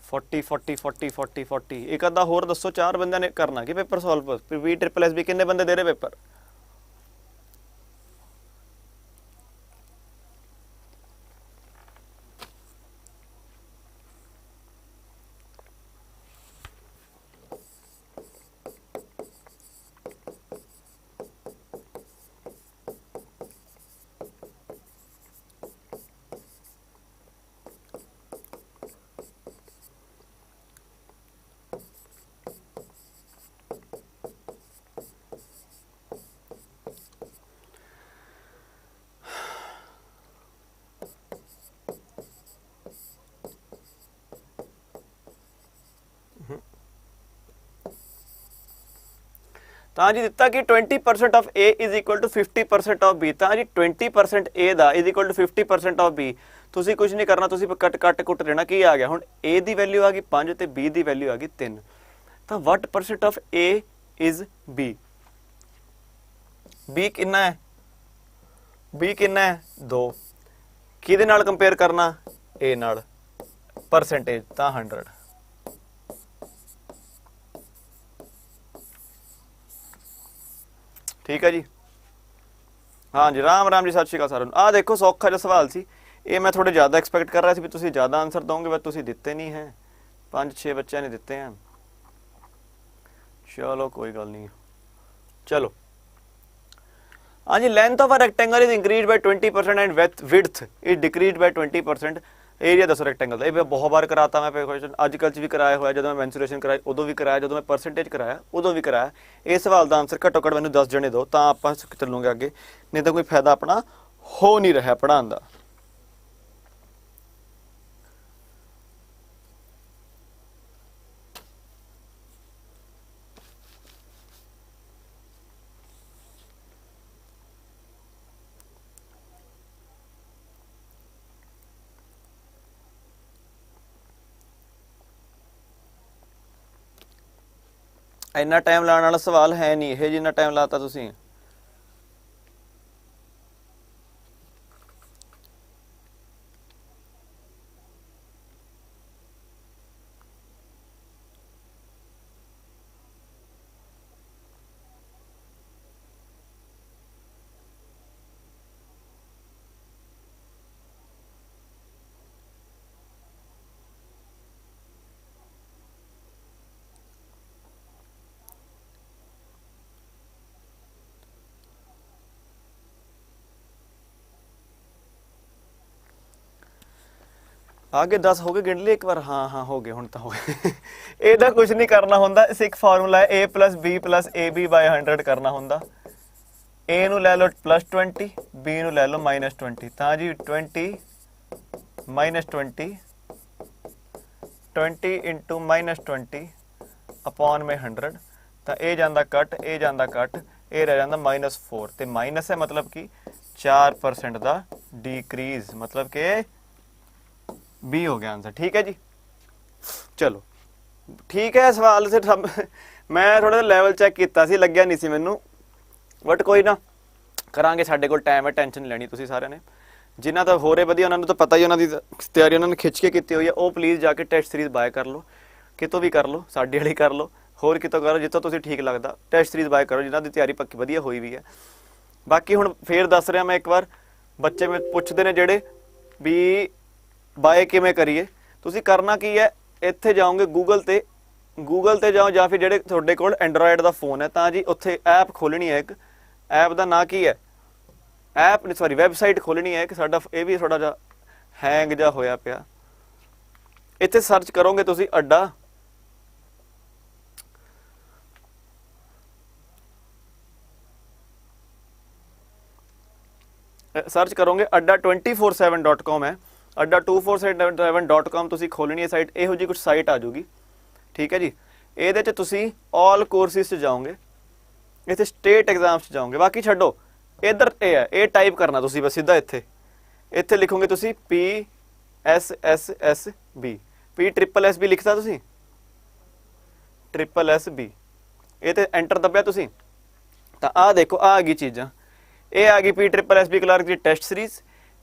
फोर्टी 40 40 40 40। एक अद्धा होर दसो, 4 बंदे ने करना कि paper solve. B triple S B किन्ने बंदे दे रहे पेपर? ਤਾਂ ਜੀ ਦਿੱਤਾ ਕਿ 20% of A is equal to 50% of B। ਤਾਂ ਜੀ 20% A ਦਾ is equal to 50% of B। ਤੁਸੀਂ ਕੁਝ ਨਹੀਂ ਕਰਨਾ, ਤੁਸੀਂ ਕੱਟ ਕੁੱਟ ਦੇਣਾ। ਕੀ ਆ ਗਿਆ ਹੁਣ, A ਦੀ ਵੈਲਿਊ ਆ ਗਈ 5 ਤੇ B ਦੀ ਵੈਲਿਊ ਆ ਗਈ 3। ਤਾਂ what percent of A is B? B ਕਿੰਨਾ ਹੈ? B ਕਿੰਨਾ ਹੈ? 2। ਕਿਹਦੇ ਨਾਲ ਕੰਪੇਅਰ ਕਰਨਾ? A ਨਾਲ। ਪਰਸੈਂਟੇਜ ਤਾਂ 100। ਠੀਕ ਹੈ ਜੀ। हाँ जी, राम राम जी, सत श्री अकाल सारों। आ देखो सौखा जिहा सवाल सी, ये मैं थोड़े ज़्यादा एक्सपैक्ट कर रहा सी भी तुसीं ज़्यादा आंसर दोगे, बट तुसीं दिते नहीं हैं। 5-6 बच्चों ने दिते हैं। चलो कोई गल नहीं। चलो हाँ जी, length of a rectangle is increase by 20% and width is decrease by 20%। Area दसो रेक्टेंगल का। ये बहुत बार कराता मैं क्वेश्चन, अजकल भी कराया हुआ, जो मैं मैंसुरेशन कराई उदों भी कराया, जो मैं परसेंटेज कराया उदों भी कराया। इस सवाल का आंसर घट्टो घट्ट मैंने 10 जने दो, तो आप चलोगे अगे, नहीं तो कोई फायदा अपना हो नहीं रहा पढ़ाने का। इन्ना टाइम लाने वाला सवाल है नहीं ये, जिन्ना टाइम लाता तुसीं। आगे 10 हो गए, गिन लिए एक बार। हाँ हाँ हो गए, हुण तो हो गए। ਇਹਦਾ कुछ नहीं करना होंदा, सिक फार्मूला है A plus B plus AB by 100 करना होंदा। A ਨੂੰ ਲੈ ਲਓ +20, B ਨੂੰ ਲੈ ਲਓ -20। ਤਾਂ ਜੀ 20 -20 20 इंटू -20 अपॉन में 100। तो ये जाता कट, ये जाता कट, ये रह जाता -4। तो माइनस है मतलब कि 4% का डिक्रीज, मतलब कि बी हो गया आंसर। ठीक है जी। चलो ठीक है, सवाल से सब मैं थोड़ा लैवल चैक किया सी, लग्या नहीं सी मैनू, बट कोई ना करांगे, साडे कोल टाइम है, टेंशन नहीं लैनी। तुसीं सारिਆਂ ने जिन्हां दा हो रहे वधिया, उन्होंने तो पता ही, उन्होंने तैयारी उन्होंने खिंच के की हुई है, वो प्लीज़ जाके टेस्ट सीरीज़ बाय कर लो, कितों भी कर लो, साडी वाली कर लो, होर कितों करो, जितों तुसीं ठीक लगता। टेस्ट सीरीज़ बाय करो जिन्हां दी तैयारी पक्की वधिया हुई भी है। बाकी हुण फिर दस रहा मैं एक बार, बच्चे में पुछदे ने जिहड़े भी बाय किवें करिए। तुसीं करना की है, इत्थे जाओगे गूगल ते जाओ, या फिर जिहड़े तुहाडे कोल एंड्रॉयड का फोन है, तो जी उत्थे ऐप खोलनी है। एक ऐप का नाम की है, ऐप सॉरी वैबसाइट खोलनी है। कि साडा ये भी थोड़ा जा हैंग जा होया पिया। इत्थे सर्च करोगे तुसीं अड्डा, सर्च करोगे अड्डा 247.com है, अड्डा 247.com तुसीं खोलनी है साइट। इहो जी कुछ साइट आ जाऊगी। ठीक है जी। ये तुसीं ऑल कोर्सिस च जाओगे, इत्थे स्टेट एग्जाम्स जाओगे। बाकी छड्डो, इधर ये है, ये टाइप करना तुसीं बस सीधा इत्थे लिखोगे तुसीं PSSSB, P SSSB लिखता तुसीं SSSB, ये ते एंटर दब्बिया तुसीं, तो आ देखो आ गई चीज़ां। ये आ गई PSSB क्लर्क की टेस्ट सीरीज़,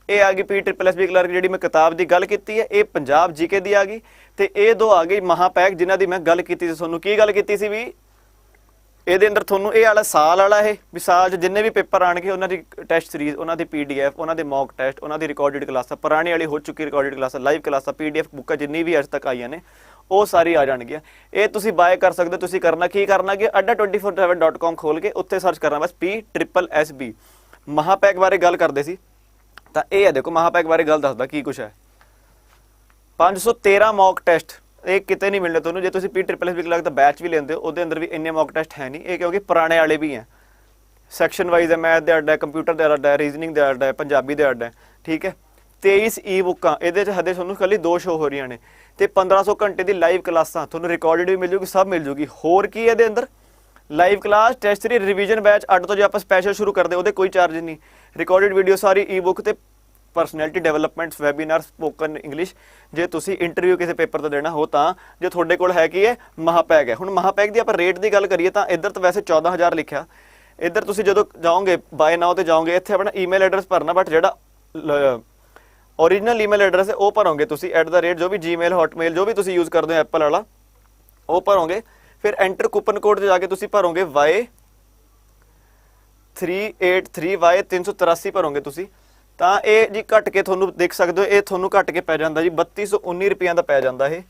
ये आ गई PSSB क्लर्क जी मैं किताब की गल की है, ये पंजाब जीके दी आ गई, तो ये दो आ गई महापैक जिन्हां दी मैं गल की सी। तुहानूं की गल की सी भी ਇਹਦੇ ਅੰਦਰ ਤੁਹਾਨੂੰ ਇਹ ਵਾਲਾ ਸਾਲ ਵਾਲਾ ਇਹ ਵੀ ਸਾਲ 'ਚ ਜਿੰਨੇ ਵੀ ਪੇਪਰ ਆਣਗੇ ਉਹਨਾਂ ਦੀ ਟੈਸਟ ਸੀਰੀਜ਼, ਉਹਨਾਂ ਦੀ PDF, ਉਹਨਾਂ ਦੇ ਮੌਕ ਟੈਸਟ, ਉਹਨਾਂ ਦੀ ਰਿਕਾਰਡਡ ਕਲਾਸਾਂ, ਪੁਰਾਣੀ ਵਾਲੀ ਹੋ ਚੁੱਕੀ ਰਿਕਾਰਡਡ ਕਲਾਸਾਂ, ਲਾਈਵ ਕਲਾਸਾਂ, PDF ਬੁੱਕਾਂ ਜਿੰਨੀ ਵੀ ਅੱਜ ਤੱਕ ਆਈਆਂ ਨੇ ਉਹ ਸਾਰੀ ਆ ਜਾਣਗੀਆਂ। ਇਹ ਤੁਸੀਂ ਬਾਏ ਕਰ ਸਕਦੇ। ਤੁਸੀਂ ਕਰਨਾ ਕੀ ਕਰਨਾ ਕਿ adda247.com ਖੋਲ ਕੇ ਉੱਥੇ ਸਰਚ ਕਰਨਾ ਬਸ PSSB। महापैक बारे गल करते सी, तो ये है देखो महापैक बारे गल दसदा की कुछ है। 513 मॉक टेस्ट ये किते नहीं मिलने तुहानूं। जे तुसीं PSSB क्लर्क दा बैच भी लेंदे हो, उहदे अंदर भी इन्ने मॉक टेस्ट है नहीं, ये क्योंकि पुराने वाले भी हैं। सैक्शन वाइज है, मैथ दे अड्ड है, कंप्यूटर दे अड्ड है, रीजनिंग दे अड्ड है, पंजाबी दे अड्ड है। ठीक है। 23 ई बुक्कां ये हदे तुहानूं खाली 2 शो हो रही ने, तो 1500 घंटे की लाइव क्लासां तुहानूं रिकॉर्डिड भी मिल जूगी, सब मिल जूगी। होर की इहदे अंदर live class test 3 revision batch ਅੱਡ ਤੋਂ ਜੇ ਆਪਾਂ ਸਪੈਸ਼ਲ ਸ਼ੁਰੂ ਕਰਦੇ ਉਹਦੇ ਕੋਈ ਚਾਰਜ ਨਹੀਂ। ਰਿਕਾਰਡਡ ਵੀਡੀਓ ਸਾਰੀ ਈ-ਬੁੱਕ ਤੇ personality developments webinar spoken English ਜੇ ਤੁਸੀਂ ਇੰਟਰਵਿਊ ਕਿਸੇ ਪੇਪਰ ਤੋਂ ਦੇਣਾ ਹੋ ਤਾਂ। ਜੇ ਤੁਹਾਡੇ ਕੋਲ ਹੈ ਕੀ ਹੈ ਮਹਾਪੈਕ ਹੈ। ਹੁਣ ਮਹਾਪੈਕ ਦੀ ਆਪਾਂ ਰੇਟ ਦੀ ਗੱਲ ਕਰੀਏ ਤਾਂ ਇੱਧਰ ਤਾਂ ਵੈਸੇ 14,000 ਲਿਖਿਆ। ਇੱਧਰ ਤੁਸੀਂ ਜਦੋਂ ਜਾਓਗੇ ਬਾਏ ਨਾਓ ਤੇ ਜਾਓਗੇ ਇੱਥੇ ਆਪਣਾ ਈਮੇਲ ਐਡਰੈਸ ਭਰਨਾ, ਬਟ ਜਿਹੜਾ ਓਰੀਜਨਲ ਈਮੇਲ ਐਡਰੈਸ ਹੈ ਉਹ ਭਰੋਗੇ ਤੁਸੀਂ @ ਜੋ ਵੀ ਜੀਮੇਲ ਹੌਟਮੇਲ ਜੋ ਵੀ ਤੁਸੀਂ ਯੂਜ਼ ਕਰਦੇ ਹੋ ਐਪਲ ਵਾਲਾ ਉਹ ਭਰੋਗੇ। ਫਿਰ ਐਂਟਰ ਕੂਪਨ ਕੋਡ 'ਤੇ ਜਾ ਕੇ ਤੁਸੀਂ ਭਰੋਗੇ Y383 Y383 ਭਰੋਗੇ ਤੁਸੀਂ ਤਾਂ ਇਹ ਜੀ ਘੱਟ ਕੇ ਤੁਹਾਨੂੰ ਦੇਖ ਸਕਦੇ ਹੋ ਇਹ ਤੁਹਾਨੂੰ ਘੱਟ ਕੇ ਪੈ ਜਾਂਦਾ ਜੀ 3219 ਰੁਪਈਆਂ ਦਾ ਪੈ ਜਾਂਦਾ। ਇਹ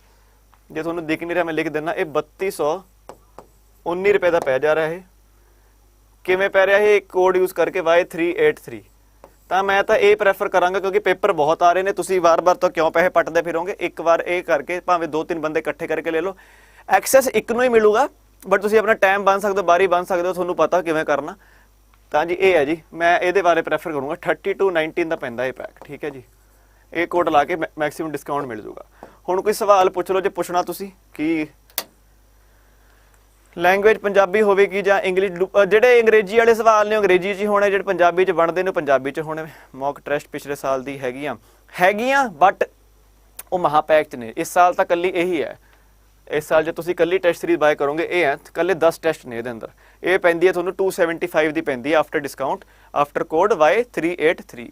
ਜੇ ਤੁਹਾਨੂੰ ਦਿਖ ਨਹੀਂ ਰਿਹਾ ਮੈਂ ਲਿਖ ਦਿੰਦਾ, ਇਹ 3219 ਰੁਪਏ ਦਾ ਪੈ ਜਾ ਰਿਹਾ। ਇਹ ਕਿਵੇਂ ਪੈ ਰਿਹਾ? ਇਹ ਕੋਡ ਯੂਜ਼ ਕਰਕੇ Y383। ਤਾਂ ਮੈਂ ਤਾਂ ਇਹ ਪ੍ਰੈਫਰ ਕਰਾਂਗਾ ਕਿਉਂਕਿ ਪੇਪਰ ਬਹੁਤ ਆ ਰਹੇ ਨੇ, ਤੁਸੀਂ ਵਾਰ-ਵਾਰ ਤੋਂ ਕਿਉਂ ਪੈਸੇ ਪੱਟਦੇ ਫਿਰੋਗੇ। ਇੱਕ ਵਾਰ ਇਹ ਕਰਕੇ ਭਾਵੇਂ 2-3 ਬੰਦੇ ਇਕੱਠੇ ਕਰਕੇ ਲੈ ਲਓ। ਐਕਸੈਸ ਇੱਕ ਨੂੰ ਹੀ ਮਿਲੂਗਾ ਬਟ ਤੁਸੀਂ ਆਪਣਾ ਟਾਈਮ ਬਣ ਸਕਦੇ ਹੋ, ਬਾਰੀ ਬਣ ਸਕਦੇ ਹੋ, ਤੁਹਾਨੂੰ ਪਤਾ ਕਿਵੇਂ ਕਰਨਾ। ਤਾਂ ਜੀ ਇਹ ਹੈ ਜੀ, ਮੈਂ ਇਹਦੇ ਬਾਰੇ ਪ੍ਰੈਫਰ ਕਰੂੰਗਾ। 3219 ਦਾ ਪੈਂਦਾ ਇਹ ਪੈਕ, ਠੀਕ ਹੈ ਜੀ। ਇਹ ਕੋਡ ਲਾ ਕੇ ਮੈਕਸਿਮਮ ਡਿਸਕਾਊਂਟ ਮਿਲ ਜੂਗਾ। ਹੁਣ ਕੋਈ ਸਵਾਲ ਪੁੱਛ ਲਓ ਜੇ ਪੁੱਛਣਾ ਤੁਸੀਂ ਕਿ ਲੈਂਗੁਏਜ ਪੰਜਾਬੀ ਹੋਵੇਗੀ ਜਾਂ ਇੰਗਲਿਸ਼। ਜਿਹੜੇ ਅੰਗਰੇਜ਼ੀ ਵਾਲੇ ਸਵਾਲ ਨੇ ਅੰਗਰੇਜ਼ੀ 'ਚ ਹੀ ਹੋਣੇ, ਜਿਹੜੇ ਪੰਜਾਬੀ 'ਚ ਬਣਦੇ ਨੇ ਪੰਜਾਬੀ 'ਚ ਹੋਣੇ। ਮੌਕ ਟੈਸਟ ਪਿਛਲੇ ਸਾਲ ਦੀ ਹੈਗੀਆਂ ਬਟ ਉਹ ਮਹਾਪੈਕ 'ਚ ਨੇ। ਇਸ ਸਾਲ ਤਾਂ ਕੱਲੀ ਇਹੀ ਹੈ। ਇਸ ਸਾਲ ਜੇ ਤੁਸੀਂ ਕੱਲੀ ਟੈਸਟ ਸੀਰੀਜ਼ ਬਾਏ ਕਰੋਗੇ ਇਹ ਹੈ ਕੱਲੇ 10 ਟੈਸਟ ਨੇ ਇਹਦੇ ਅੰਦਰ। ਇਹ ਪੈਂਦੀ ਹੈ ਤੁਹਾਨੂੰ 275 ਦੀ ਪੈਂਦੀ ਹੈ after discount, after code Y383।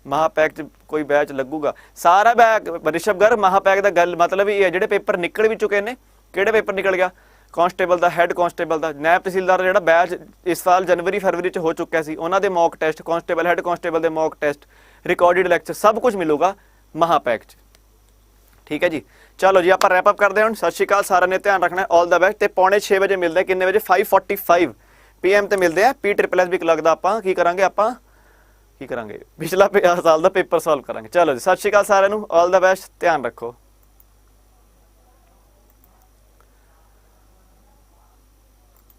Mahapack 'ਚ ਕੋਈ ਬੈਚ ਲੱਗੂਗਾ ਸਾਰਾ ਬੈਚ ਰਿਸ਼ਵ ਗਰ। ਮਹਾਪੈਕ ਦਾ ਗੱਲ ਮਤਲਬ ਇਹ ਹੈ ਜਿਹੜੇ ਪੇਪਰ ਨਿਕਲ ਵੀ ਚੁੱਕੇ ਨੇ। ਕਿਹੜੇ ਪੇਪਰ ਨਿਕਲ ਗਿਆ? ਕਾਂਸਟੇਬਲ ਦਾ, ਹੈੱਡ ਕਾਂਸਟੇਬਲ ਦਾ, ਨਾਇਬ ਤਹਿਸੀਲਦਾਰ ਦਾ ਜਿਹੜਾ ਬੈਚ ਇਸ ਸਾਲ ਜਨਵਰੀ ਫਰਵਰੀ 'ਚ ਹੋ ਚੁੱਕਿਆ ਸੀ ਉਹਨਾਂ ਦੇ mock test, constable head constable ਦੇ ਮੌਕ ਟੈਸਟ, ਰਿਕਾਰਡਡ ਲੈਕਚਰ ਸਭ ਕੁਝ ਮਿਲੂਗਾ ਮਹਾਪੈਕ 'ਚ, ਠੀਕ ਹੈ ਜੀ। ਚਲੋ ਜੀ ਆਪਾਂ ਰੈਪ ਅਪ ਕਰਦੇ ਹਾਂ ਹੁਣ। ਸਤਿ ਸ਼੍ਰੀ ਅਕਾਲ ਸਾਰਿਆਂ ਨੇ, ਧਿਆਨ ਰੱਖਣਾ ਆਲ ਦਾ ਬੈਸਟ। ਤੇ 5:45 ਵਜੇ ਮਿਲਦੇ ਕਿੰਨੇ ਵਜੇ? 5:45 PM ਤੇ ਮਿਲਦੇ ਆ। PSSS ਵੀ ਲੱਗਦਾ ਆਪਾਂ ਕੀ ਕਰਾਂਗੇ ਪਿਛਲਾ ਸਾਲ ਦਾ ਪੇਪਰ ਸੋਲਵ ਕਰਾਂਗੇ। ਚਲੋ ਜੀ ਸਤਿ ਸ਼੍ਰੀ ਅਕਾਲ ਸਾਰਿਆਂ ਨੂੰ, ਆਲ ਦਾ ਬੈਸਟ, ਧਿਆਨ ਰੱਖੋ।